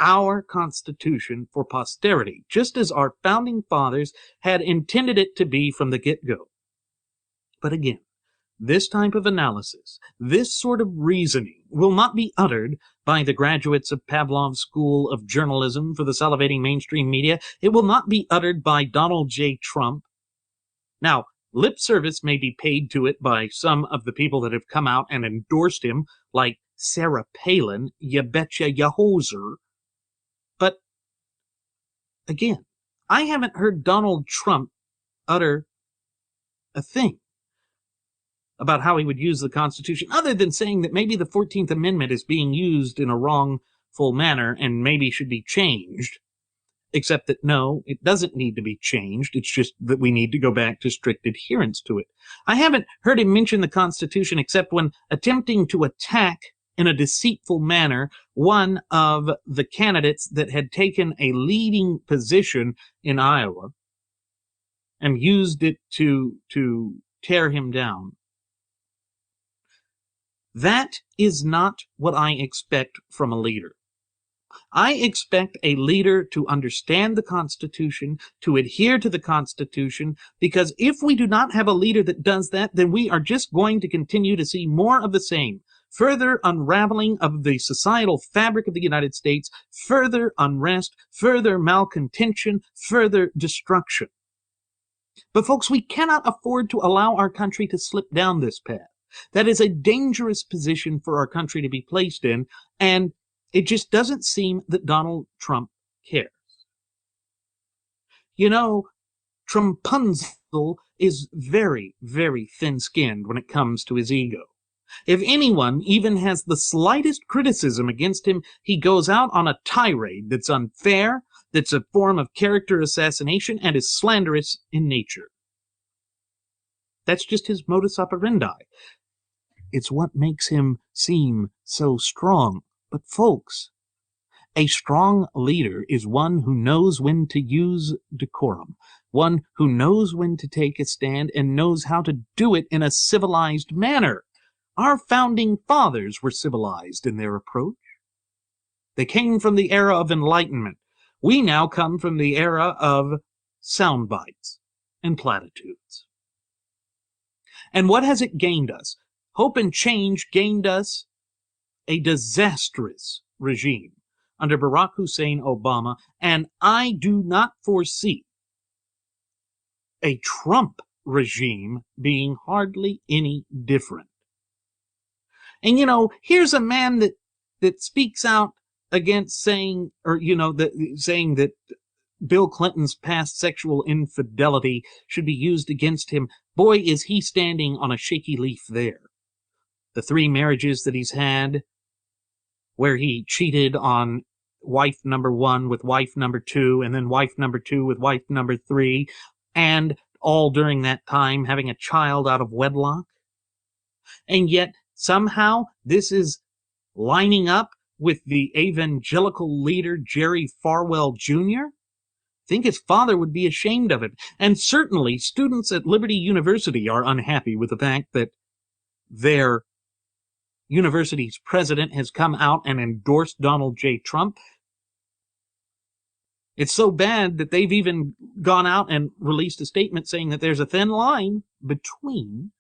our Constitution for posterity, just as our founding fathers had intended it to be from the get-go. But again, this type of analysis, this sort of reasoning, will not be uttered by the graduates of Pavlov's School of Journalism for the salivating mainstream media. It will not be uttered by Donald J. Trump. Now, lip service may be paid to it by some of the people that have come out and endorsed him, like Sarah Palin, you betcha ya hoser. But, again, I haven't heard Donald Trump utter a thing about how he would use the Constitution, other than saying that maybe the 14th Amendment is being used in a wrongful manner and maybe should be changed. except that no, it doesn't need to be changed. It's just that we need to go back to strict adherence to it. I haven't heard him mention the Constitution except when attempting to attack in a deceitful manner one of the candidates that had taken a leading position in Iowa and used it to tear him down. That is not what I expect from a leader. I expect a leader to understand the Constitution, to adhere to the Constitution, because if we do not have a leader that does that, then we are just going to continue to see more of the same. Further unraveling of the societal fabric of the United States, further unrest, further malcontention, further destruction. But folks, we cannot afford to allow our country to slip down this path. That is a dangerous position for our country to be placed in, and it just doesn't seem that Donald Trump cares. You know, Trumpunzel is very, very thin-skinned when it comes to his ego. If anyone even has the slightest criticism against him, he goes out on a tirade that's unfair, that's a form of character assassination, and is slanderous in nature. That's just his modus operandi. It's what makes him seem so strong. But folks, a strong leader is one who knows when to use decorum, one who knows when to take a stand and knows how to do it in a civilized manner. Our founding fathers were civilized in their approach. They came from the era of enlightenment. We now come from the era of sound bites and platitudes. And what has it gained us? Hope and change gained us a disastrous regime under Barack Hussein Obama, and I do not foresee a Trump regime being hardly any different. And you know, here's a man that speaks out against saying, saying that Bill Clinton's past sexual infidelity should be used against him. Boy, is he standing on a shaky leaf there. The 3 marriages that he's had, where he cheated on wife number 1 with wife number 2, and then wife number 2 with wife number 3, and all during that time having a child out of wedlock. And yet, somehow, this is lining up with the evangelical leader Jerry Falwell Jr. I think his father would be ashamed of it. And certainly, students at Liberty University are unhappy with the fact that their university's president has come out and endorsed Donald J. Trump. It's so bad that they've even gone out and released a statement saying that there's a thin line between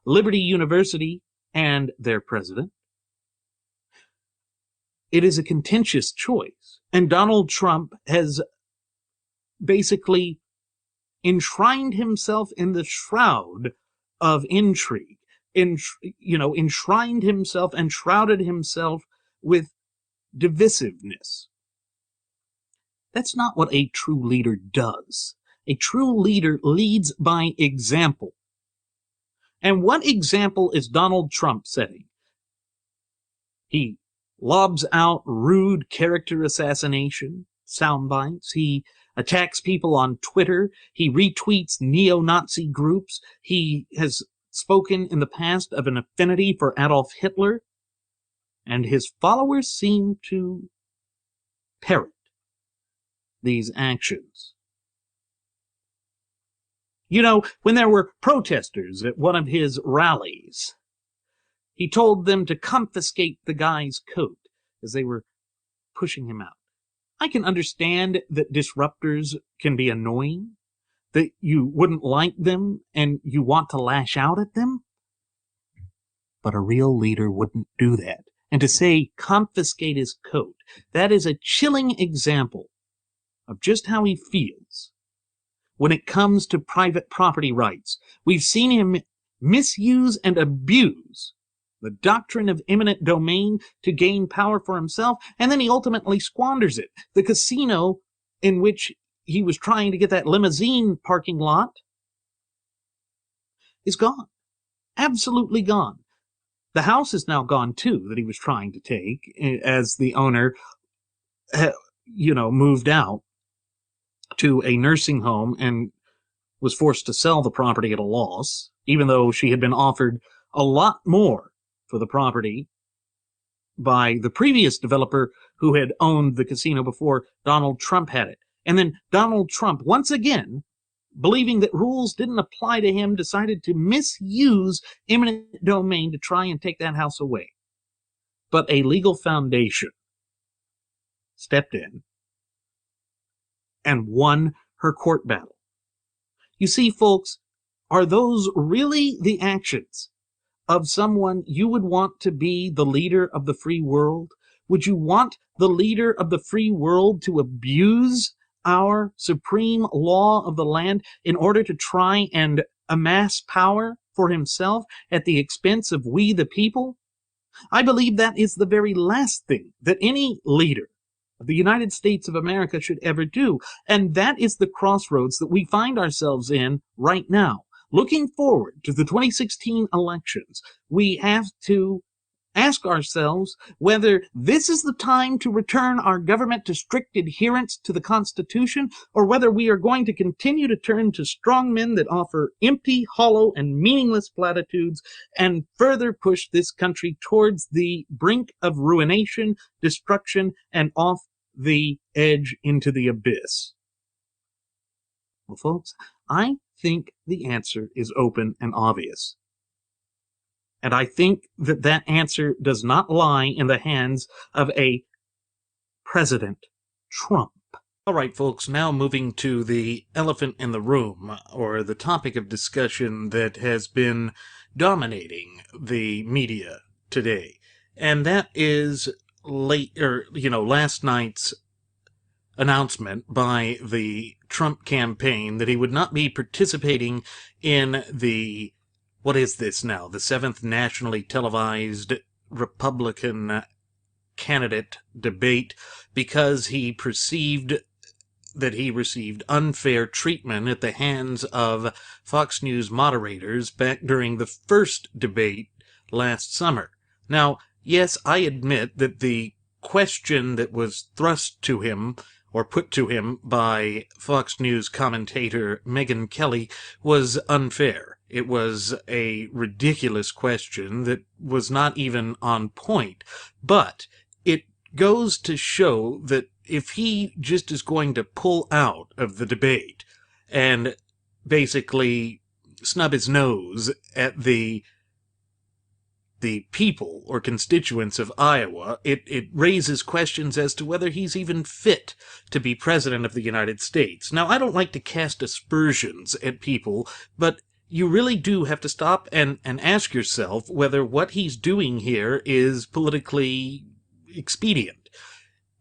Liberty University and their president. It is a contentious choice, and Donald Trump has basically enshrined himself in the shroud of intrigue, enshrined himself and shrouded himself with divisiveness. That's not what a true leader does. A true leader leads by example. And what example is Donald Trump setting? He lobs out rude character assassination sound bites. He attacks people on Twitter. He retweets neo-Nazi groups. He has spoken in the past of an affinity for Adolf Hitler. And his followers seem to parrot these actions. You know, when there were protesters at one of his rallies, he told them to confiscate the guy's coat as they were pushing him out. I can understand that disruptors can be annoying, that you wouldn't like them and you want to lash out at them. But a real leader wouldn't do that. And to say confiscate his coat, that is a chilling example of just how he feels when it comes to private property rights. We've seen him misuse and abuse the doctrine of eminent domain to gain power for himself, and then he ultimately squanders it. The casino in which he was trying to get that limousine parking lot is gone. Absolutely gone. The house is now gone too that he was trying to take as the owner, moved out. to a nursing home and was forced to sell the property at a loss, even though she had been offered a lot more for the property by the previous developer who had owned the casino before Donald Trump had it. And then Donald Trump, once again, believing that rules didn't apply to him, decided to misuse eminent domain to try and take that house away. But a legal foundation stepped in and won her court battle. You see, folks, are those really the actions of someone you would want to be the leader of the free world? Would you want the leader of the free world to abuse our supreme law of the land in order to try and amass power for himself at the expense of we the people? I believe that is the very last thing that any leader of the United States of America should ever do. And that is the crossroads that we find ourselves in right now. Looking forward to the 2016 elections, we have to ask ourselves whether this is the time to return our government to strict adherence to the Constitution, or whether we are going to continue to turn to strongmen that offer empty, hollow, and meaningless platitudes and further push this country towards the brink of ruination, destruction, and off the edge into the abyss. Well, folks, I think the answer is open and obvious. And I think that that answer does not lie in the hands of a President Trump. All right, folks, now moving to the elephant in the room, or the topic of discussion that has been dominating the media today. And that is last night's announcement by the Trump campaign that he would not be participating in the, what is this now, the 7th nationally televised Republican candidate debate, because he perceived that he received unfair treatment at the hands of Fox News moderators back during the first debate last summer. Now, yes, I admit that the question that was thrust to him or put to him by Fox News commentator Megyn Kelly was unfair. It was a ridiculous question that was not even on point, but it goes to show that if he just is going to pull out of the debate and basically snub his nose at the people or constituents of Iowa, it raises questions as to whether he's even fit to be president of the United States. Now, I don't like to cast aspersions at people, but you really do have to stop and ask yourself whether what he's doing here is politically expedient.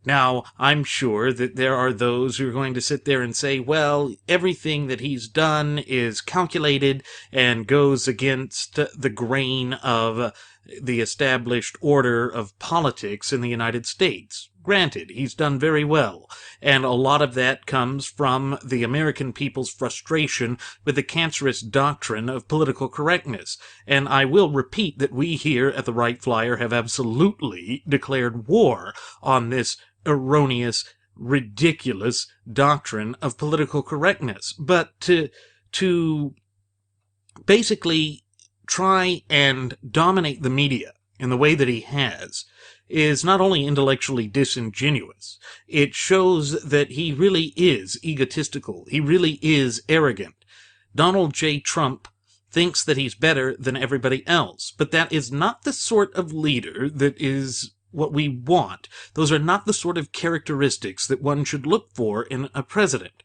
Now, I'm sure that there are those who are going to sit there and say, well, everything that he's done is calculated and goes against the grain of the established order of politics in the United States. Granted, he's done very well, and a lot of that comes from the American people's frustration with the cancerous doctrine of political correctness. And I will repeat that we here at the Wright Flyer have absolutely declared war on this erroneous, ridiculous doctrine of political correctness. But to basically try and dominate the media in the way that he has is not only intellectually disingenuous, it shows that he really is egotistical. He really is arrogant. Donald J. Trump thinks that he's better than everybody else, but that is not the sort of leader that is what we want. Those are not the sort of characteristics that one should look for in a president.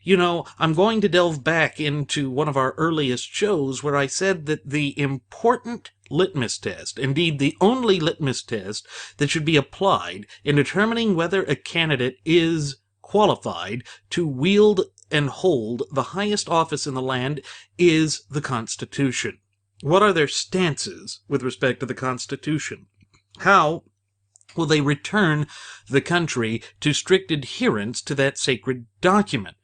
You know, I'm going to delve back into one of our earliest shows where I said that the important litmus test, indeed the only litmus test that should be applied in determining whether a candidate is qualified to wield and hold the highest office in the land, is the Constitution. What are their stances with respect to the Constitution? How will they return the country to strict adherence to that sacred document?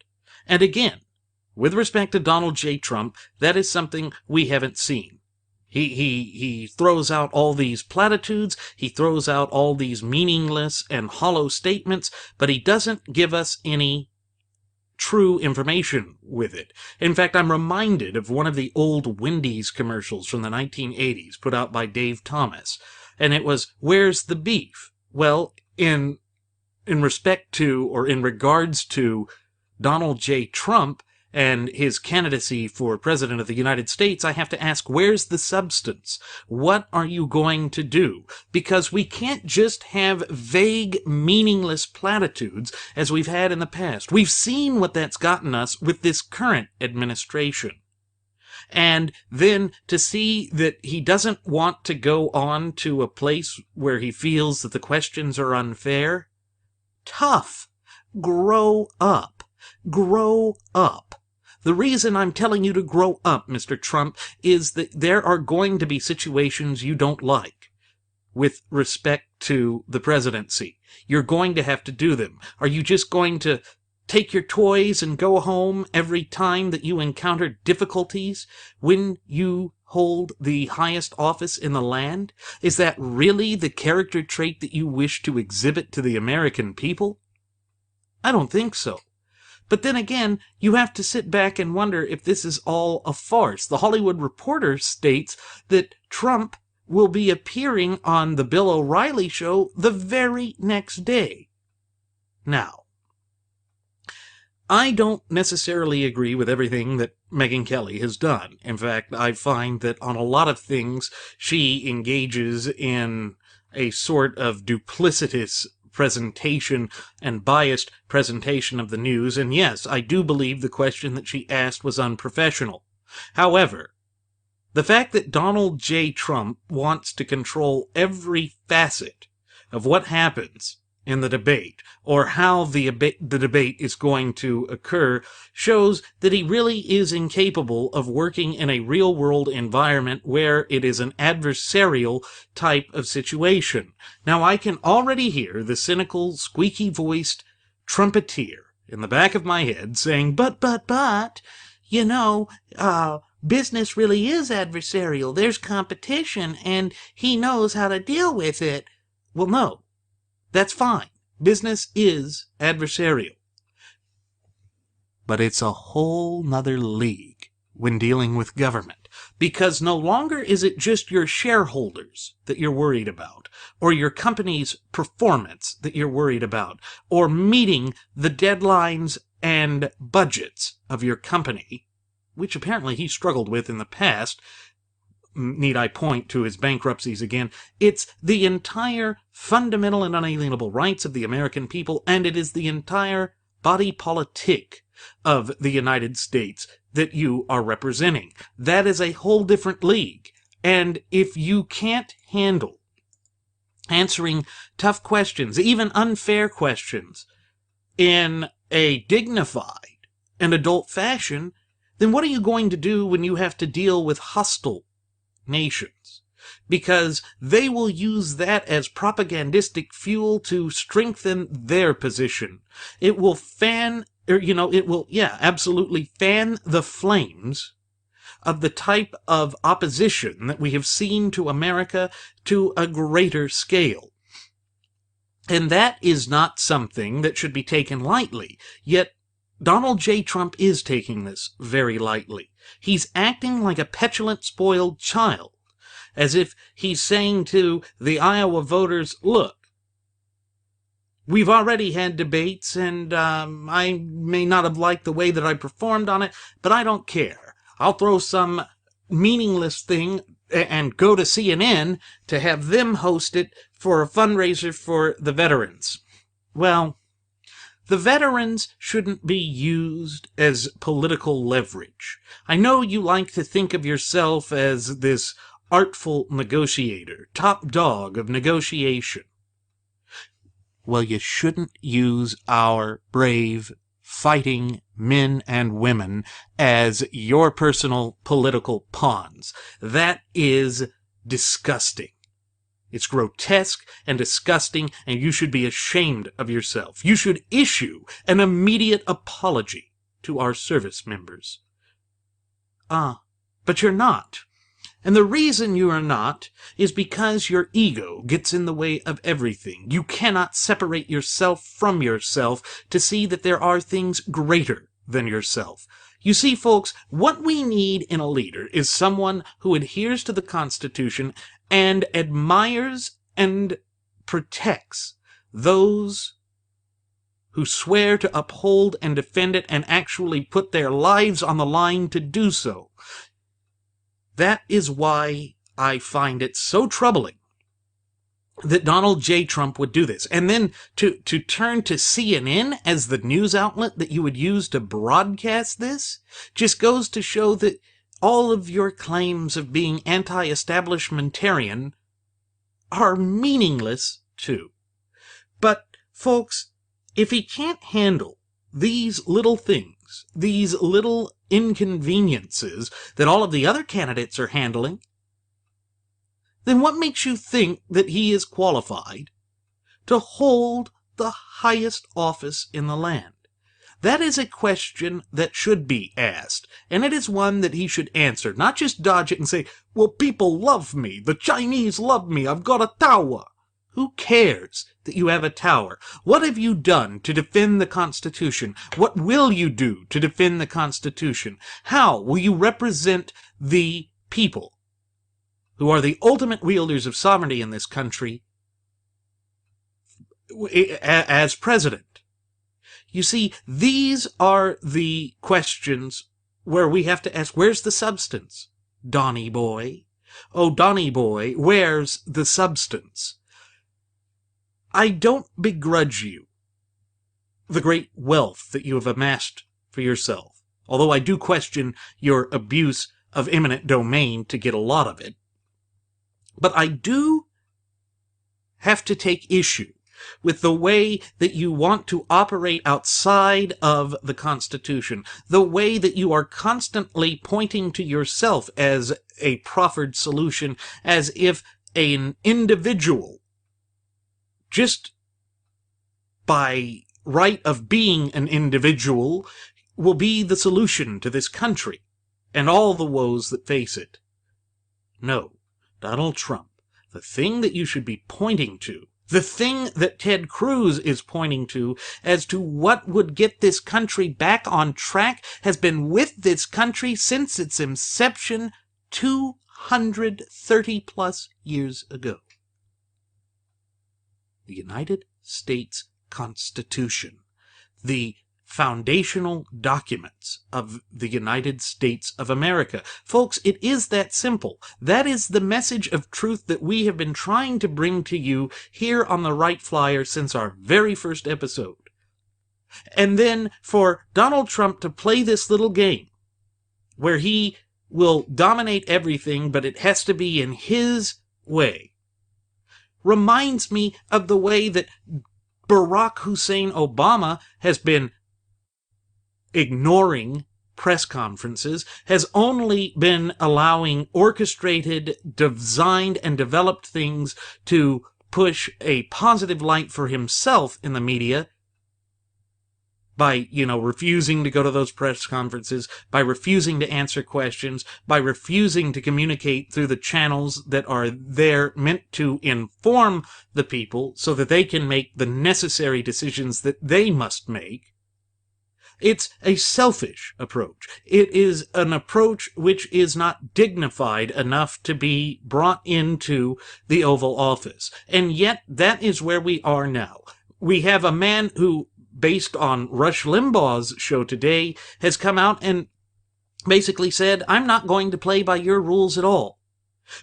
And again, with respect to Donald J. Trump, that is something we haven't seen. He throws out all these platitudes, he throws out all these meaningless and hollow statements, but he doesn't give us any true information with it. In fact, I'm reminded of one of the old Wendy's commercials from the 1980s put out by Dave Thomas, and it was, "Where's the beef?" Well, in respect to, or in regards to, Donald J. Trump and his candidacy for President of the United States, I have to ask, where's the substance? What are you going to do? Because we can't just have vague, meaningless platitudes as we've had in the past. We've seen what that's gotten us with this current administration. And then to see that he doesn't want to go on to a place where he feels that the questions are unfair, tough. Grow up. Grow up. The reason I'm telling you to grow up, Mr. Trump, is that there are going to be situations you don't like with respect to the presidency. You're going to have to do them. Are you just going to take your toys and go home every time that you encounter difficulties when you hold the highest office in the land? Is that really the character trait that you wish to exhibit to the American people? I don't think so. But then again, you have to sit back and wonder if this is all a farce. The Hollywood Reporter states that Trump will be appearing on the Bill O'Reilly show the very next day. Now, I don't necessarily agree with everything that Megyn Kelly has done. In fact, I find that on a lot of things she engages in a sort of duplicitous presentation and biased presentation of the news, and yes, I do believe the question that she asked was unprofessional. However, the fact that Donald J. Trump wants to control every facet of what happens in the debate, or how the debate is going to occur, shows that he really is incapable of working in a real-world environment where it is an adversarial type of situation. Now, I can already hear the cynical, squeaky-voiced trumpeter in the back of my head saying, but, you know, business really is adversarial. There's competition, and he knows how to deal with it. Well, no. That's fine. Business is adversarial. But it's a whole nother league when dealing with government, because no longer is it just your shareholders that you're worried about, or your company's performance that you're worried about, or meeting the deadlines and budgets of your company, which apparently he struggled with in the past. Need I point to his bankruptcies again? It's the entire fundamental and unalienable rights of the American people, and it is the entire body politic of the United States that you are representing. That is a whole different league. And if you can't handle answering tough questions, even unfair questions, in a dignified and adult fashion, then what are you going to do when you have to deal with hostile nations? Because they will use that as propagandistic fuel to strengthen their position. It will absolutely fan the flames of the type of opposition that we have seen to America to a greater scale. And that is not something that should be taken lightly. Yet Donald J. Trump is taking this very lightly. He's acting like a petulant, spoiled child, as if he's saying to the Iowa voters, look, we've already had debates, and I may not have liked the way that I performed on it, but I don't care. I'll throw some meaningless thing and go to CNN to have them host it for a fundraiser for the veterans. Well, the veterans shouldn't be used as political leverage. I know you like to think of yourself as this artful negotiator, top dog of negotiation. Well, you shouldn't use our brave, fighting men and women as your personal political pawns. That is disgusting. It's grotesque and disgusting, and you should be ashamed of yourself. You should issue an immediate apology to our service members. But you're not. And the reason you are not is because your ego gets in the way of everything. You cannot separate yourself from yourself to see that there are things greater than yourself. You see, folks, what we need in a leader is someone who adheres to the Constitution and admires and protects those who swear to uphold and defend it and actually put their lives on the line to do so. That is why I find it so troubling that Donald J. Trump would do this. And then to turn to CNN as the news outlet that you would use to broadcast this just goes to show that all of your claims of being anti-establishmentarian are meaningless too. But, folks, if he can't handle these little things, these little inconveniences that all of the other candidates are handling, then what makes you think that he is qualified to hold the highest office in the land? That is a question that should be asked, and it is one that he should answer, not just dodge it and say, well, people love me, the Chinese love me, I've got a tower. Who cares that you have a tower? What have you done to defend the Constitution? What will you do to defend the Constitution? How will you represent the people who are the ultimate wielders of sovereignty in this country as president? You see, these are the questions where we have to ask, where's the substance, Donny boy? Oh, Donny boy, where's the substance? I don't begrudge you the great wealth that you have amassed for yourself, although I do question your abuse of eminent domain to get a lot of it. But I do have to take issue with the way that you want to operate outside of the Constitution, the way that you are constantly pointing to yourself as a proffered solution, as if an individual, just by right of being an individual, will be the solution to this country and all the woes that face it. No, Donald Trump, the thing that you should be pointing to, the thing that Ted Cruz is pointing to as to what would get this country back on track, has been with this country since its inception 230 plus years ago. The United States Constitution, the foundational documents of the United States of America. Folks, it is that simple. That is the message of truth that we have been trying to bring to you here on the Wright Flyer since our very first episode. And then for Donald Trump to play this little game where he will dominate everything, but it has to be in his way, reminds me of the way that Barack Hussein Obama has been ignoring press conferences, has only been allowing orchestrated, designed, and developed things to push a positive light for himself in the media by, refusing to go to those press conferences, by refusing to answer questions, by refusing to communicate through the channels that are there meant to inform the people so that they can make the necessary decisions that they must make. It's a selfish approach. It is an approach which is not dignified enough to be brought into the Oval Office. And yet, that is where we are now. We have a man who, based on Rush Limbaugh's show today, has come out and basically said, I'm not going to play by your rules at all.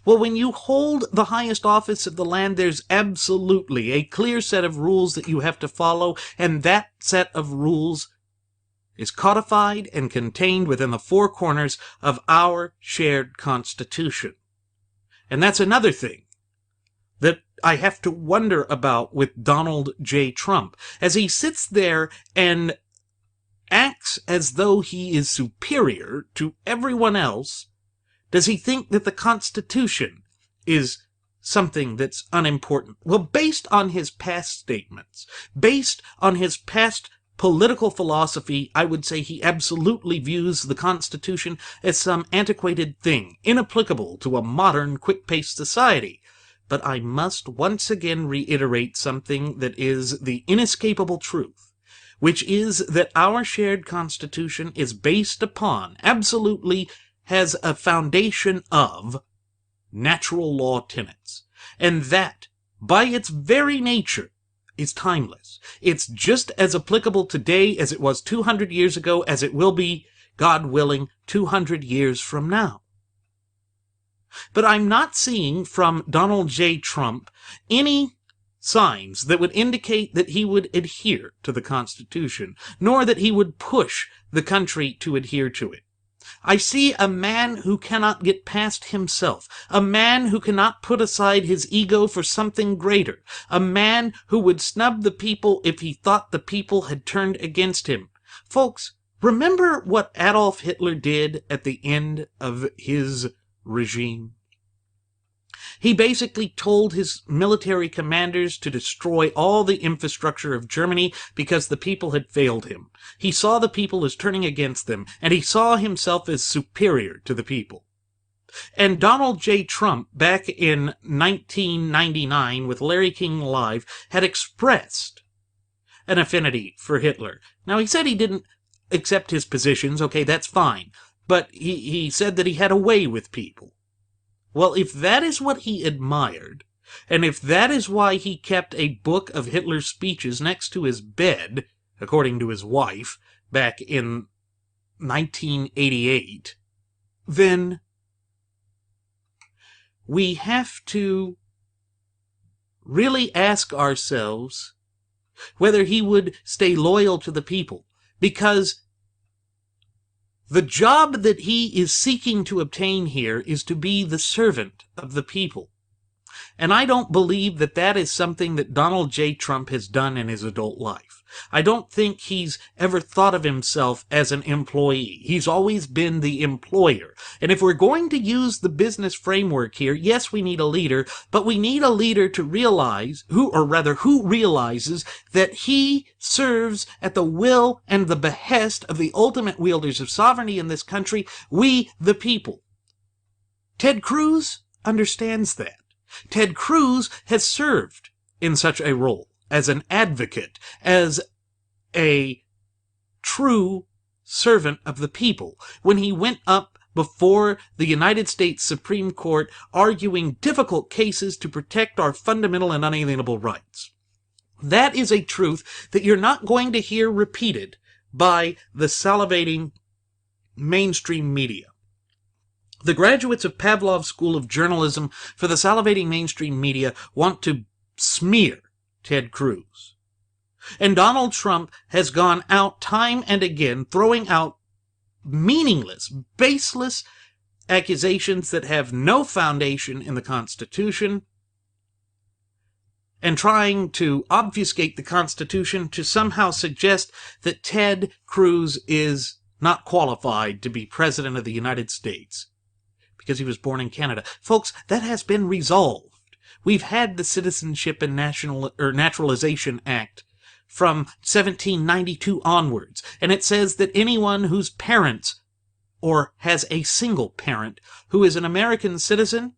Well, when you hold the highest office of the land, there's absolutely a clear set of rules that you have to follow, and that set of rules is codified and contained within the four corners of our shared Constitution. And that's another thing that I have to wonder about with Donald J. Trump. As he sits there and acts as though he is superior to everyone else, does he think that the Constitution is something that's unimportant? Well, based on his past statements, based on his past political philosophy, I would say he absolutely views the Constitution as some antiquated thing, inapplicable to a modern, quick-paced society. But I must once again reiterate something that is the inescapable truth. which is that our shared Constitution is based upon, absolutely has a foundation of, natural law tenets. And that, by its very nature, is timeless. It's just as applicable today as it was 200 years ago, as it will be, God willing, 200 years from now. But I'm not seeing from Donald J. Trump any signs that would indicate that he would adhere to the Constitution, nor that he would push the country to adhere to it. I see a man who cannot get past himself, a man who cannot put aside his ego for something greater, a man who would snub the people if he thought the people had turned against him. Folks, remember what Adolf Hitler did at the end of his regime? He basically told his military commanders to destroy all the infrastructure of Germany because the people had failed him. He saw the people as turning against them, and he saw himself as superior to the people. And Donald J. Trump, back in 1999 with Larry King Live, had expressed an affinity for Hitler. Now, he said he didn't accept his positions. Okay, that's fine. But he said that he had a way with people. Well, if that is what he admired, and if that is why he kept a book of Hitler's speeches next to his bed, according to his wife, back in 1988, then we have to really ask ourselves whether he would stay loyal to the people, because the job that he is seeking to obtain here is to be the servant of the people. And I don't believe that that is something that Donald J. Trump has done in his adult life. I don't think he's ever thought of himself as an employee. He's always been the employer. And if we're going to use the business framework here, yes, we need a leader, but we need a leader to realize, who realizes that he serves at the will and the behest of the ultimate wielders of sovereignty in this country, we the people. Ted Cruz understands that. Ted Cruz has served in such a role as an advocate, as a true servant of the people, when he went up before the United States Supreme Court arguing difficult cases to protect our fundamental and unalienable rights. That is a truth that you're not going to hear repeated by the salivating mainstream media. The graduates of Pavlov's School of Journalism for the salivating mainstream media want to smear Ted Cruz. And Donald Trump has gone out time and again throwing out meaningless, baseless accusations that have no foundation in the Constitution and trying to obfuscate the Constitution to somehow suggest that Ted Cruz is not qualified to be President of the United States because he was born in Canada. Folks, that has been resolved. We've had the Citizenship and Naturalization Act from 1792 onwards, and it says that anyone whose parents or has a single parent who is an American citizen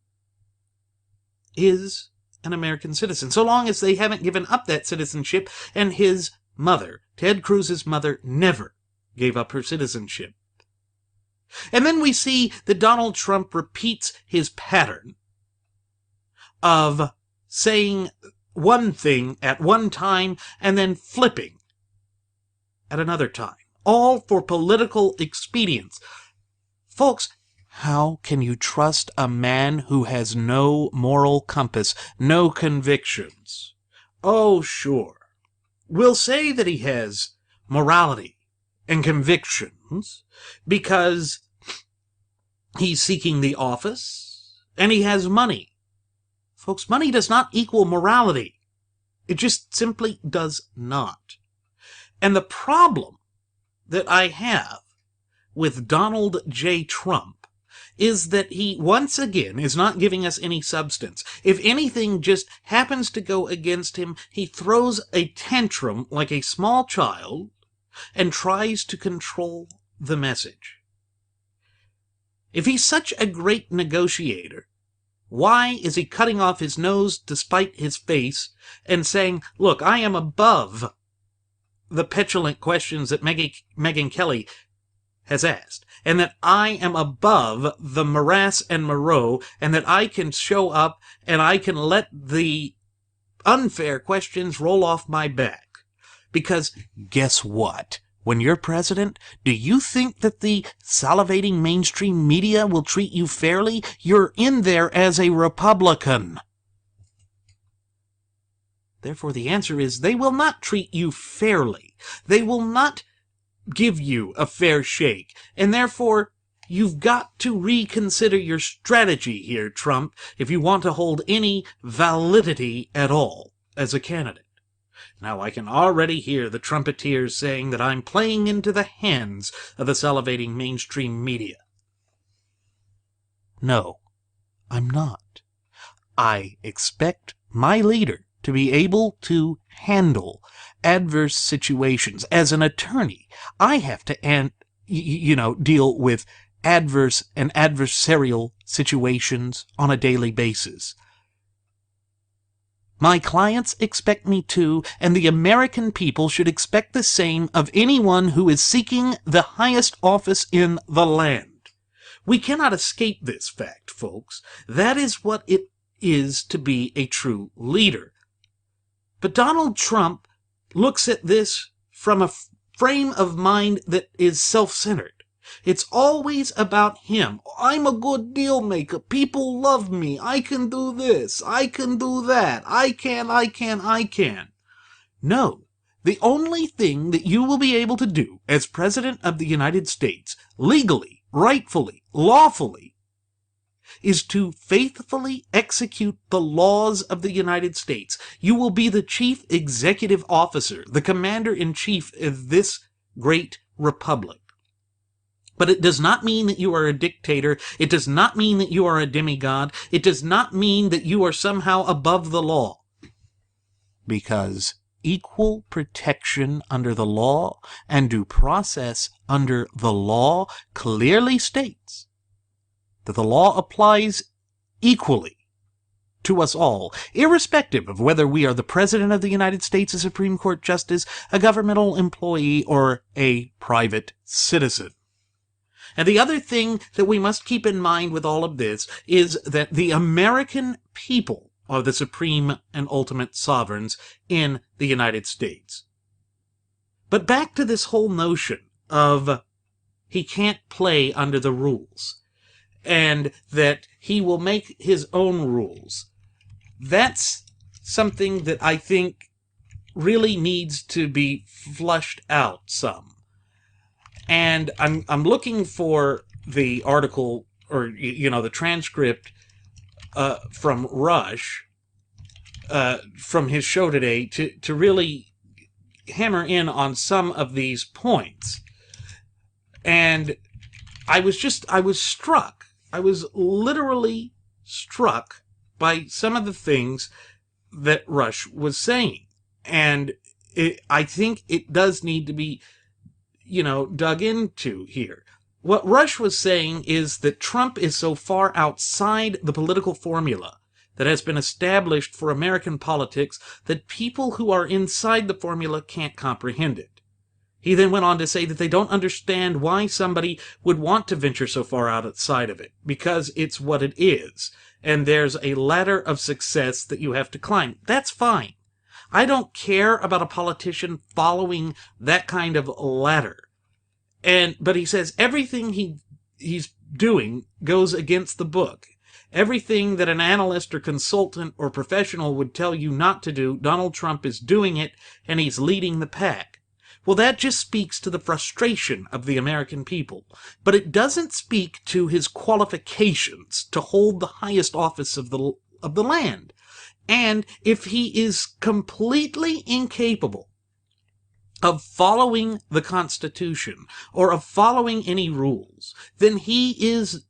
is an American citizen, so long as they haven't given up that citizenship, and his mother, Ted Cruz's mother, never gave up her citizenship. And then we see that Donald Trump repeats his pattern of saying one thing at one time and then flipping at another time, all for political expedience. Folks, how can you trust a man who has no moral compass, no convictions? Oh, sure. We'll say that he has morality and convictions because he's seeking the office and he has money. Folks, money does not equal morality. It just simply does not. And the problem that I have with Donald J. Trump is that he, once again, is not giving us any substance. If anything just happens to go against him, he throws a tantrum like a small child and tries to control the message. If he's such a great negotiator, why is he cutting off his nose to spite his face and saying, look, I am above the petulant questions that Megyn Kelly has asked, and that I am above the morass and moreau, and that I can show up and I can let the unfair questions roll off my back. Because guess what? When you're president, do you think that the salivating mainstream media will treat you fairly? You're in there as a Republican. Therefore, the answer is they will not treat you fairly. They will not give you a fair shake. And therefore, you've got to reconsider your strategy here, Trump, if you want to hold any validity at all as a candidate. Now, I can already hear the trumpeteers saying that I'm playing into the hands of the salivating mainstream media. No, I'm not. I expect my leader to be able to handle adverse situations. As an attorney, I have to, deal with adverse and adversarial situations on a daily basis. My clients expect me to, and the American people should expect the same of anyone who is seeking the highest office in the land. We cannot escape this fact, folks. That is what it is to be a true leader. But Donald Trump looks at this from a frame of mind that is self-centered. It's always about him. I'm a good deal maker. People love me. I can do this. I can do that. I can. No. The only thing that you will be able to do as President of the United States, legally, rightfully, lawfully, is to faithfully execute the laws of the United States. You will be the chief executive officer, the commander-in-chief of this great republic. But it does not mean that you are a dictator. It does not mean that you are a demigod. It does not mean that you are somehow above the law. Because equal protection under the law and due process under the law clearly states that the law applies equally to us all, irrespective of whether we are the President of the United States, a Supreme Court Justice, a governmental employee, or a private citizen. And the other thing that we must keep in mind with all of this is that the American people are the supreme and ultimate sovereigns in the United States. But back to this whole notion of he can't play under the rules, and that he will make his own rules. That's something that I think really needs to be flushed out some. And I'm looking for the article, or the transcript from Rush, from his show today, to really hammer in on some of these points. And I was struck. I was literally struck by some of the things that Rush was saying. And I think it does need to be dug into here. What Rush was saying is that Trump is so far outside the political formula that has been established for American politics that people who are inside the formula can't comprehend it. He then went on to say that they don't understand why somebody would want to venture so far outside of it, because it's what it is, and there's a ladder of success that you have to climb. That's fine. I don't care about a politician following that kind of ladder. But he says everything he's doing goes against the book. Everything that an analyst or consultant or professional would tell you not to do, Donald Trump is doing it, and he's leading the pack. Well, that just speaks to the frustration of the American people. But it doesn't speak to his qualifications to hold the highest office of the land. And if he is completely incapable of following the Constitution or of following any rules, then he is,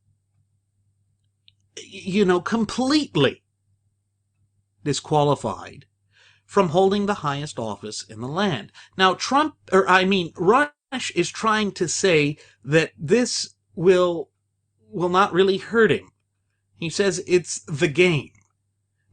completely disqualified from holding the highest office in the land. Now, Rush is trying to say that this will not really hurt him. He says it's the game.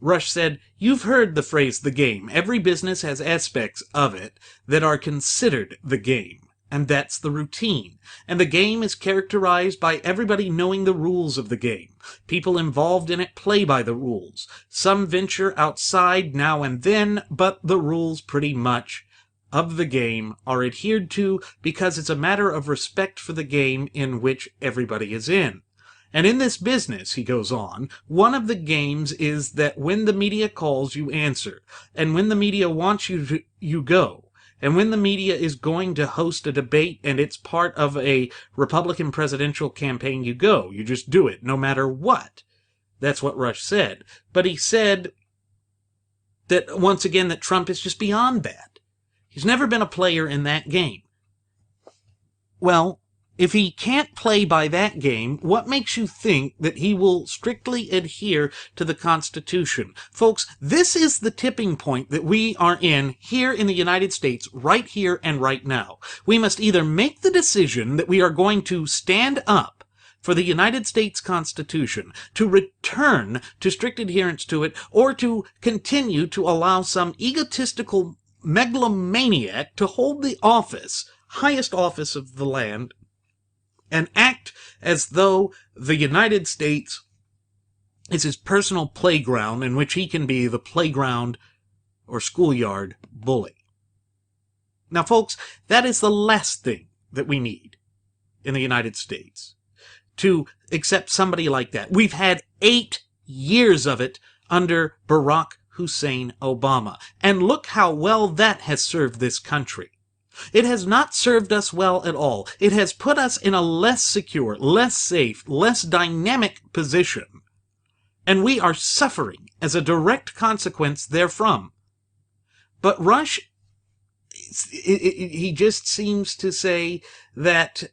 Rush said, "You've heard the phrase the game. Every business has aspects of it that are considered the game. And that's the routine. And the game is characterized by everybody knowing the rules of the game. People involved in it play by the rules. Some venture outside now and then, but the rules pretty much of the game are adhered to because it's a matter of respect for the game in which everybody is in. And in this business," he goes on, "one of the games is that when the media calls, you answer. And when the media wants you to, you go. And when the media is going to host a debate and it's part of a Republican presidential campaign, you go. You just do it, no matter what." That's what Rush said. But he said that, once again, that Trump is just beyond that. He's never been a player in that game. Well, if he can't play by that game, what makes you think that he will strictly adhere to the Constitution? Folks, this is the tipping point that we are in here in the United States, right here and right now. We must either make the decision that we are going to stand up for the United States Constitution, to return to strict adherence to it, or to continue to allow some egotistical megalomaniac to hold the office, highest office of the land, and act as though the United States is his personal playground in which he can be the playground or schoolyard bully. Now, folks, that is the last thing that we need in the United States, to accept somebody like that. We've had 8 years of it under Barack Hussein Obama, and look how well that has served this country. It has not served us well at all. It has put us in a less secure, less safe, less dynamic position, and we are suffering as a direct consequence therefrom. But Rush, he just seems to say that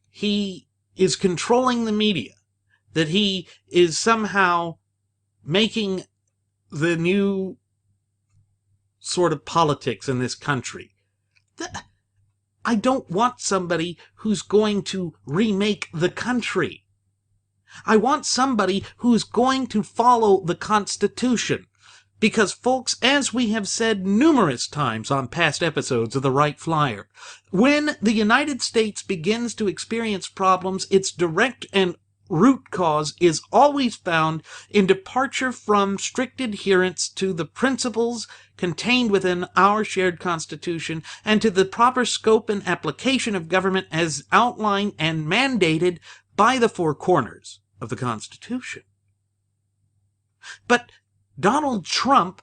he is controlling the media, that he is somehow making the new sort of politics in this country. I don't want somebody who's going to remake the country. I want somebody who's going to follow the Constitution. Because, folks, as we have said numerous times on past episodes of the Wright Flyer, when the United States begins to experience problems, its direct and root cause is always found in departure from strict adherence to the principles contained within our shared Constitution and to the proper scope and application of government as outlined and mandated by the 4 corners of the Constitution. But Donald Trump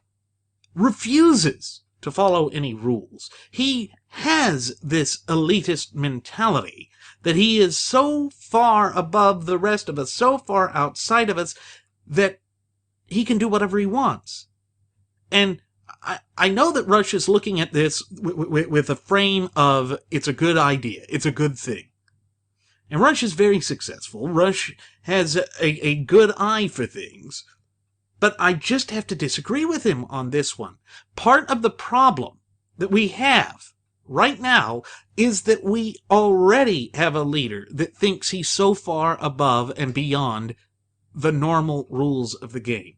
refuses to follow any rules. He has this elitist mentality that he is so far above the rest of us, so far outside of us, that he can do whatever he wants. And I know that Rush is looking at this with a frame of, it's a good idea, it's a good thing. And Rush is very successful. Rush has a good eye for things. But I just have to disagree with him on this one. Part of the problem that we have right now is that we already have a leader that thinks he's so far above and beyond the normal rules of the game,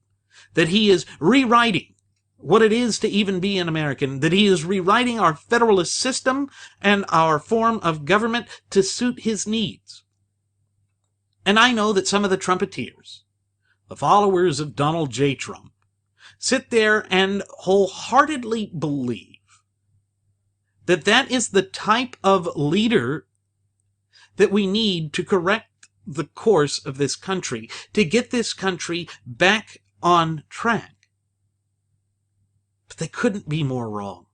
that he is rewriting what it is to even be an American, that he is rewriting our federalist system and our form of government to suit his needs. And I know that some of the Trumpeteers, the followers of Donald J. Trump, sit there and wholeheartedly believe that that is the type of leader that we need to correct the course of this country, to get this country back on track. But they couldn't be more wrong.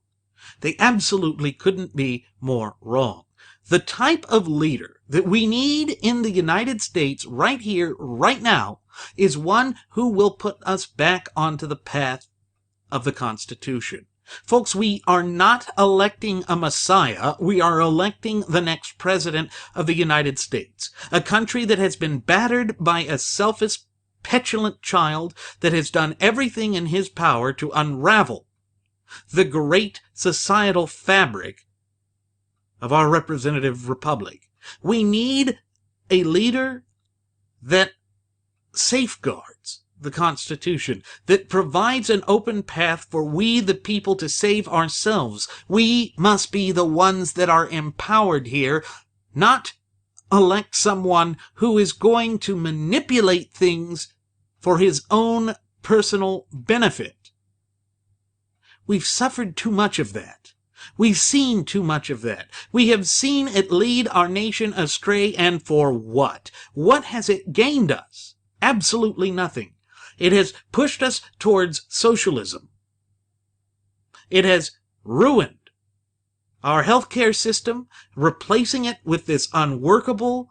They absolutely couldn't be more wrong. The type of leader that we need in the United States right here, right now, is one who will put us back onto the path of the Constitution. Folks, we are not electing a messiah. We are electing the next president of the United States, a country that has been battered by a selfish, petulant child that has done everything in his power to unravel the great societal fabric of our representative republic. We need a leader that safeguards the Constitution, that provides an open path for we, the people, to save ourselves. We must be the ones that are empowered here, not elect someone who is going to manipulate things for his own personal benefit. We've suffered too much of that. We've seen too much of that. We have seen it lead our nation astray, and for what? What has it gained us? Absolutely nothing. It has pushed us towards socialism. It has ruined our healthcare system, replacing it with this unworkable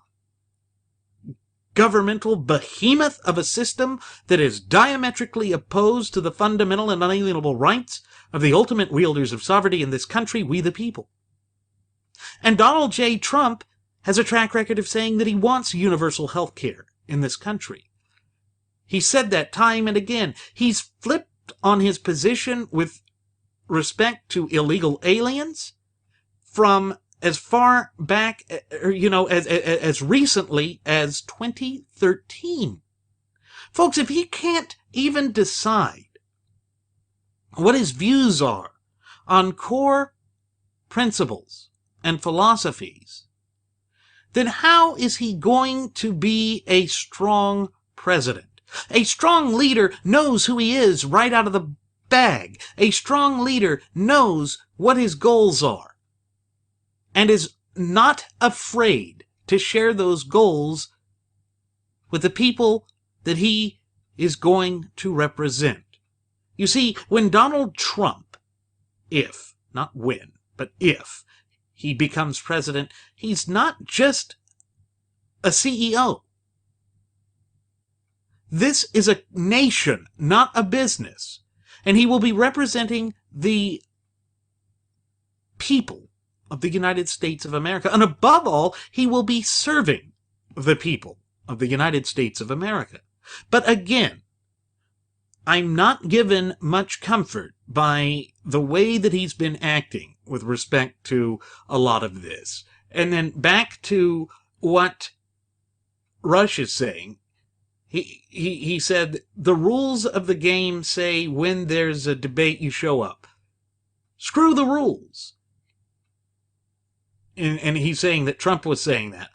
governmental behemoth of a system that is diametrically opposed to the fundamental and unalienable rights of the ultimate wielders of sovereignty in this country, we the people. And Donald J. Trump has a track record of saying that he wants universal health care in this country. He said that time and again. He's flipped on his position with respect to illegal aliens from as far back, as recently as 2013. Folks, if he can't even decide what his views are on core principles and philosophies, then how is he going to be a strong president? A strong leader knows who he is right out of the bag. A strong leader knows what his goals are and is not afraid to share those goals with the people that he is going to represent. You see, when Donald Trump, if, not when, but if, he becomes president, he's not just a CEO. This is a nation, not a business. And he will be representing the people of the United States of America. And above all, he will be serving the people of the United States of America. But again, I'm not given much comfort by the way that he's been acting with respect to a lot of this. And then back to what Rush is saying. He said, the rules of the game say when there's a debate, you show up. Screw the rules. And he's saying that Trump was saying that.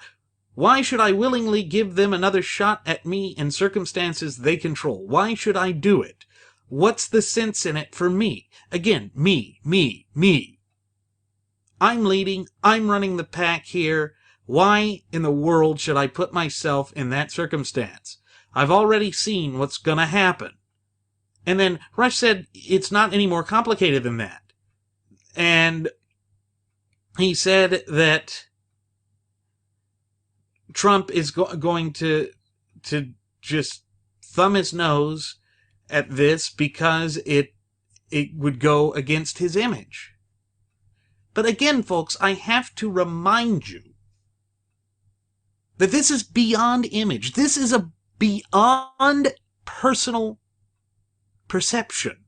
Why should I willingly give them another shot at me in circumstances they control? Why should I do it? What's the sense in it for me? Again, me. I'm leading. I'm running the pack here. Why in the world should I put myself in that circumstance? I've already seen what's going to happen. And then Rush said it's not any more complicated than that. And he said that Trump is going to just thumb his nose at this because it would go against his image. But again, folks, I have to remind you that this is beyond image. This is a beyond personal perception.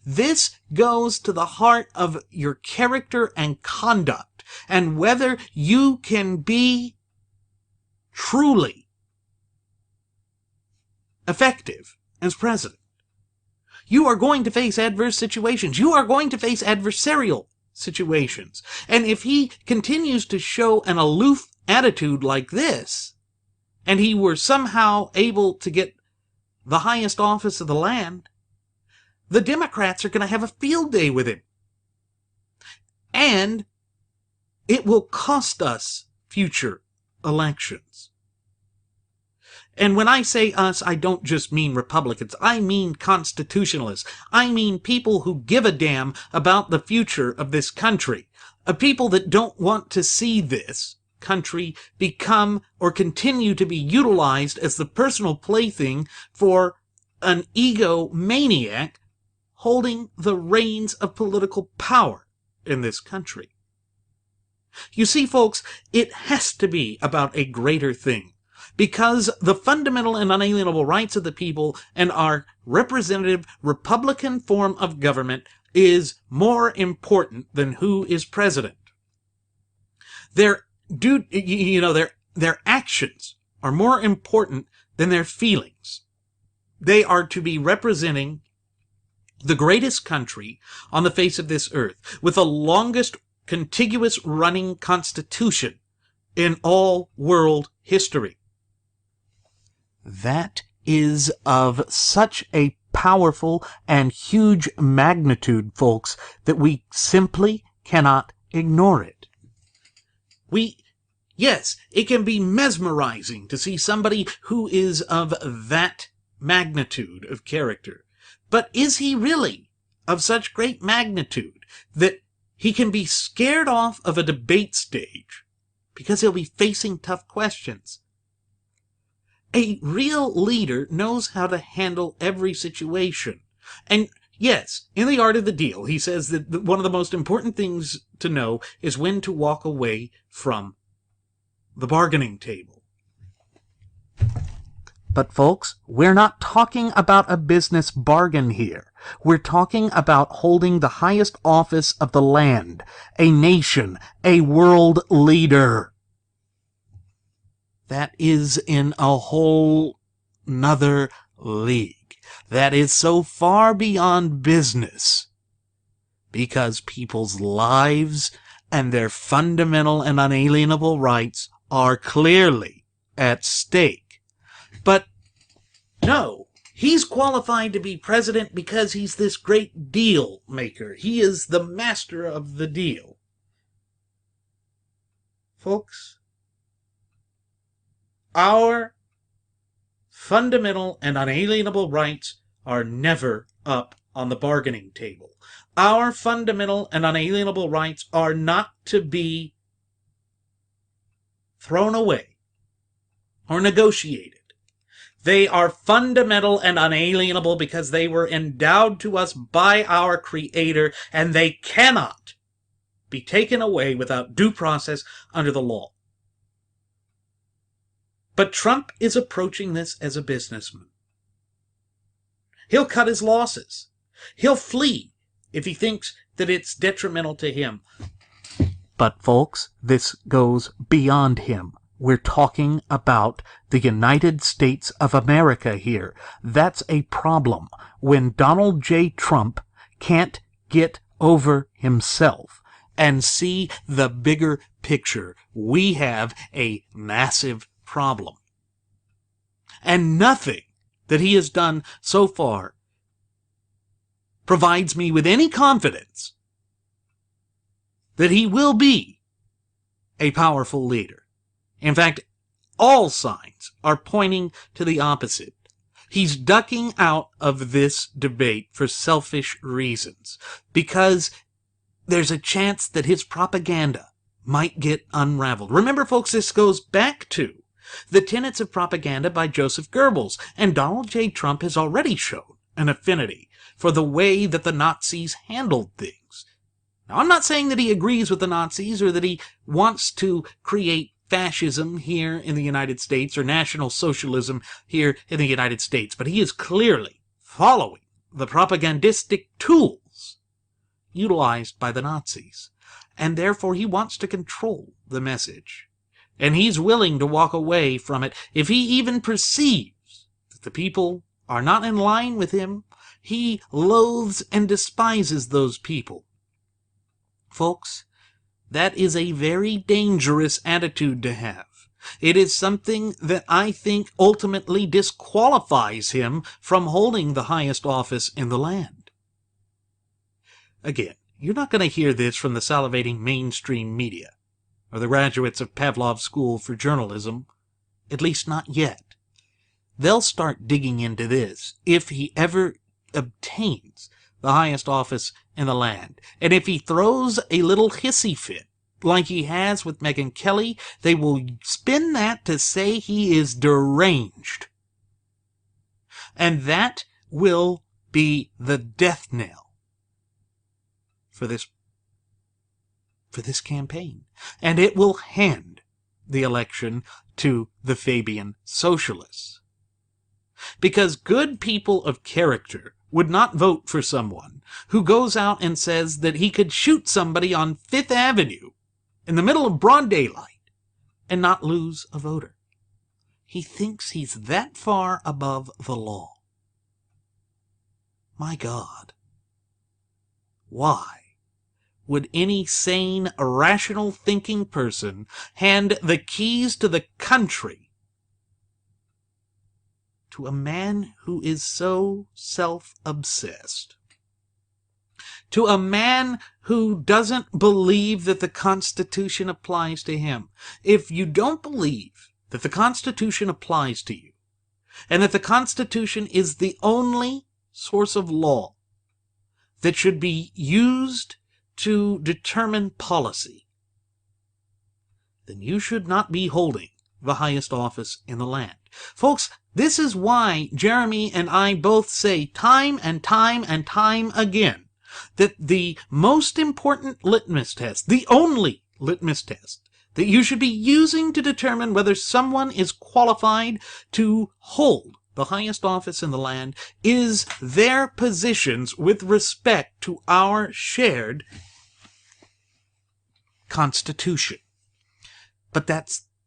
This goes to the heart of your character and conduct, and whether you can be truly effective as president. You are going to face adverse situations. You are going to face adversarial situations. And if he continues to show an aloof attitude like this, and he were somehow able to get the highest office of the land, the Democrats are going to have a field day with him. And it will cost us future elections. And when I say us, I don't just mean Republicans. I mean constitutionalists. I mean people who give a damn about the future of this country. People that don't want to see this country become or continue to be utilized as the personal plaything for an egomaniac holding the reins of political power in this country. You see, folks, it has to be about a greater thing, because the fundamental and unalienable rights of the people and our representative Republican form of government is more important than who is president. Their actions are more important than their feelings. They are to be representing the greatest country on the face of this earth, with the longest contiguous running constitution in all world history. That is of such a powerful and huge magnitude, folks, that we simply cannot ignore it. Yes, it can be mesmerizing to see somebody who is of that magnitude of character. But is he really of such great magnitude that he can be scared off of a debate stage because he'll be facing tough questions? A real leader knows how to handle every situation. And yes, in The Art of the Deal, he says that one of the most important things to know is when to walk away from the bargaining table. But folks, we're not talking about a business bargain here. We're talking about holding the highest office of the land, a nation, a world leader. That is in a whole nother league. That is so far beyond business, because people's lives and their fundamental and unalienable rights are clearly at stake. But no, he's qualified to be president because he's this great deal maker. He is the master of the deal. Folks, our fundamental and unalienable rights are never up on the bargaining table. Our fundamental and unalienable rights are not to be thrown away or negotiated. They are fundamental and unalienable because they were endowed to us by our Creator, and they cannot be taken away without due process under the law. But Trump is approaching this as a businessman. He'll cut his losses. He'll flee if he thinks that it's detrimental to him. But folks, this goes beyond him. We're talking about the United States of America here. That's a problem. When Donald J. Trump can't get over himself and see the bigger picture, we have a massive problem. And nothing that he has done so far provides me with any confidence that he will be a powerful leader. In fact, all signs are pointing to the opposite. He's ducking out of this debate for selfish reasons, because there's a chance that his propaganda might get unraveled. Remember, folks, this goes back to the tenets of propaganda by Joseph Goebbels, and Donald J. Trump has already shown an affinity for the way that the Nazis handled things. Now, I'm not saying that he agrees with the Nazis or that he wants to create fascism here in the United States or National Socialism here in the United States, but he is clearly following the propagandistic tools utilized by the Nazis, and therefore he wants to control the message. And he's willing to walk away from it if he even perceives that the people are not in line with him. He loathes and despises those people. Folks, that is a very dangerous attitude to have. It is something that I think ultimately disqualifies him from holding the highest office in the land. Again, you're not going to hear this from the salivating mainstream media or the graduates of Pavlov's School for Journalism, at least not yet. They'll start digging into this if he ever obtains the highest office in the land. And if he throws a little hissy fit, like he has with Megyn Kelly, they will spin that to say he is deranged. And that will be the death knell for this campaign. And it will hand the election to the Fabian Socialists. Because good people of character would not vote for someone who goes out and says that he could shoot somebody on Fifth Avenue in the middle of broad daylight and not lose a voter. He thinks he's that far above the law. My God. Why would any sane, rational thinking person hand the keys to the country to a man who is so self-obsessed? To a man who doesn't believe that the Constitution applies to him. If you don't believe that the Constitution applies to you, and that the Constitution is the only source of law that should be used to determine policy, then you should not be holding the highest office in the land. Folks, this is why Jeremy and I both say time and time and time again that the most important litmus test, the only litmus test that you should be using to determine whether someone is qualified to hold the highest office in the land, is their positions with respect to our shared Constitution. But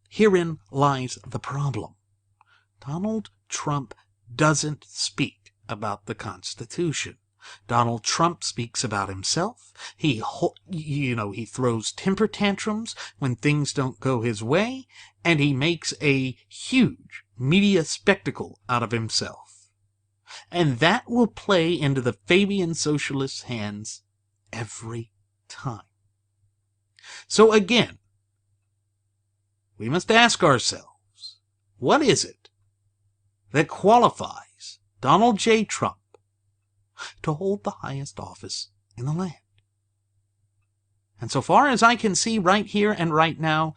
herein lies the problem. Donald Trump doesn't speak about the Constitution. Donald Trump speaks about himself. He throws temper tantrums when things don't go his way, and he makes a huge media spectacle out of himself. And that will play into the Fabian socialists' hands every time. So again, we must ask ourselves, what is it that qualifies Donald J. Trump to hold the highest office in the land? And so far as I can see right here and right now,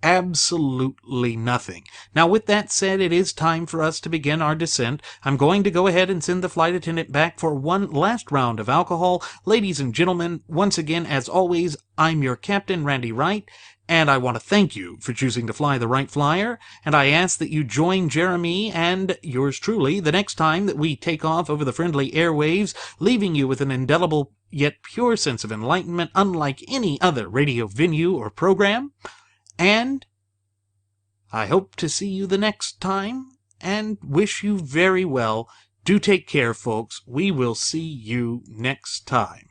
absolutely nothing. Now, with that said, it is time for us to begin our descent. I'm going to go ahead and send the flight attendant back for one last round of alcohol. Ladies and gentlemen, once again, as always, I'm your captain, Randy Wright, and I want to thank you for choosing to fly the Wright Flyer, and I ask that you join Jeremy and yours truly the next time that we take off over the friendly airwaves, leaving you with an indelible yet pure sense of enlightenment unlike any other radio venue or program. And I hope to see you the next time, and wish you very well. Do take care, folks. We will see you next time.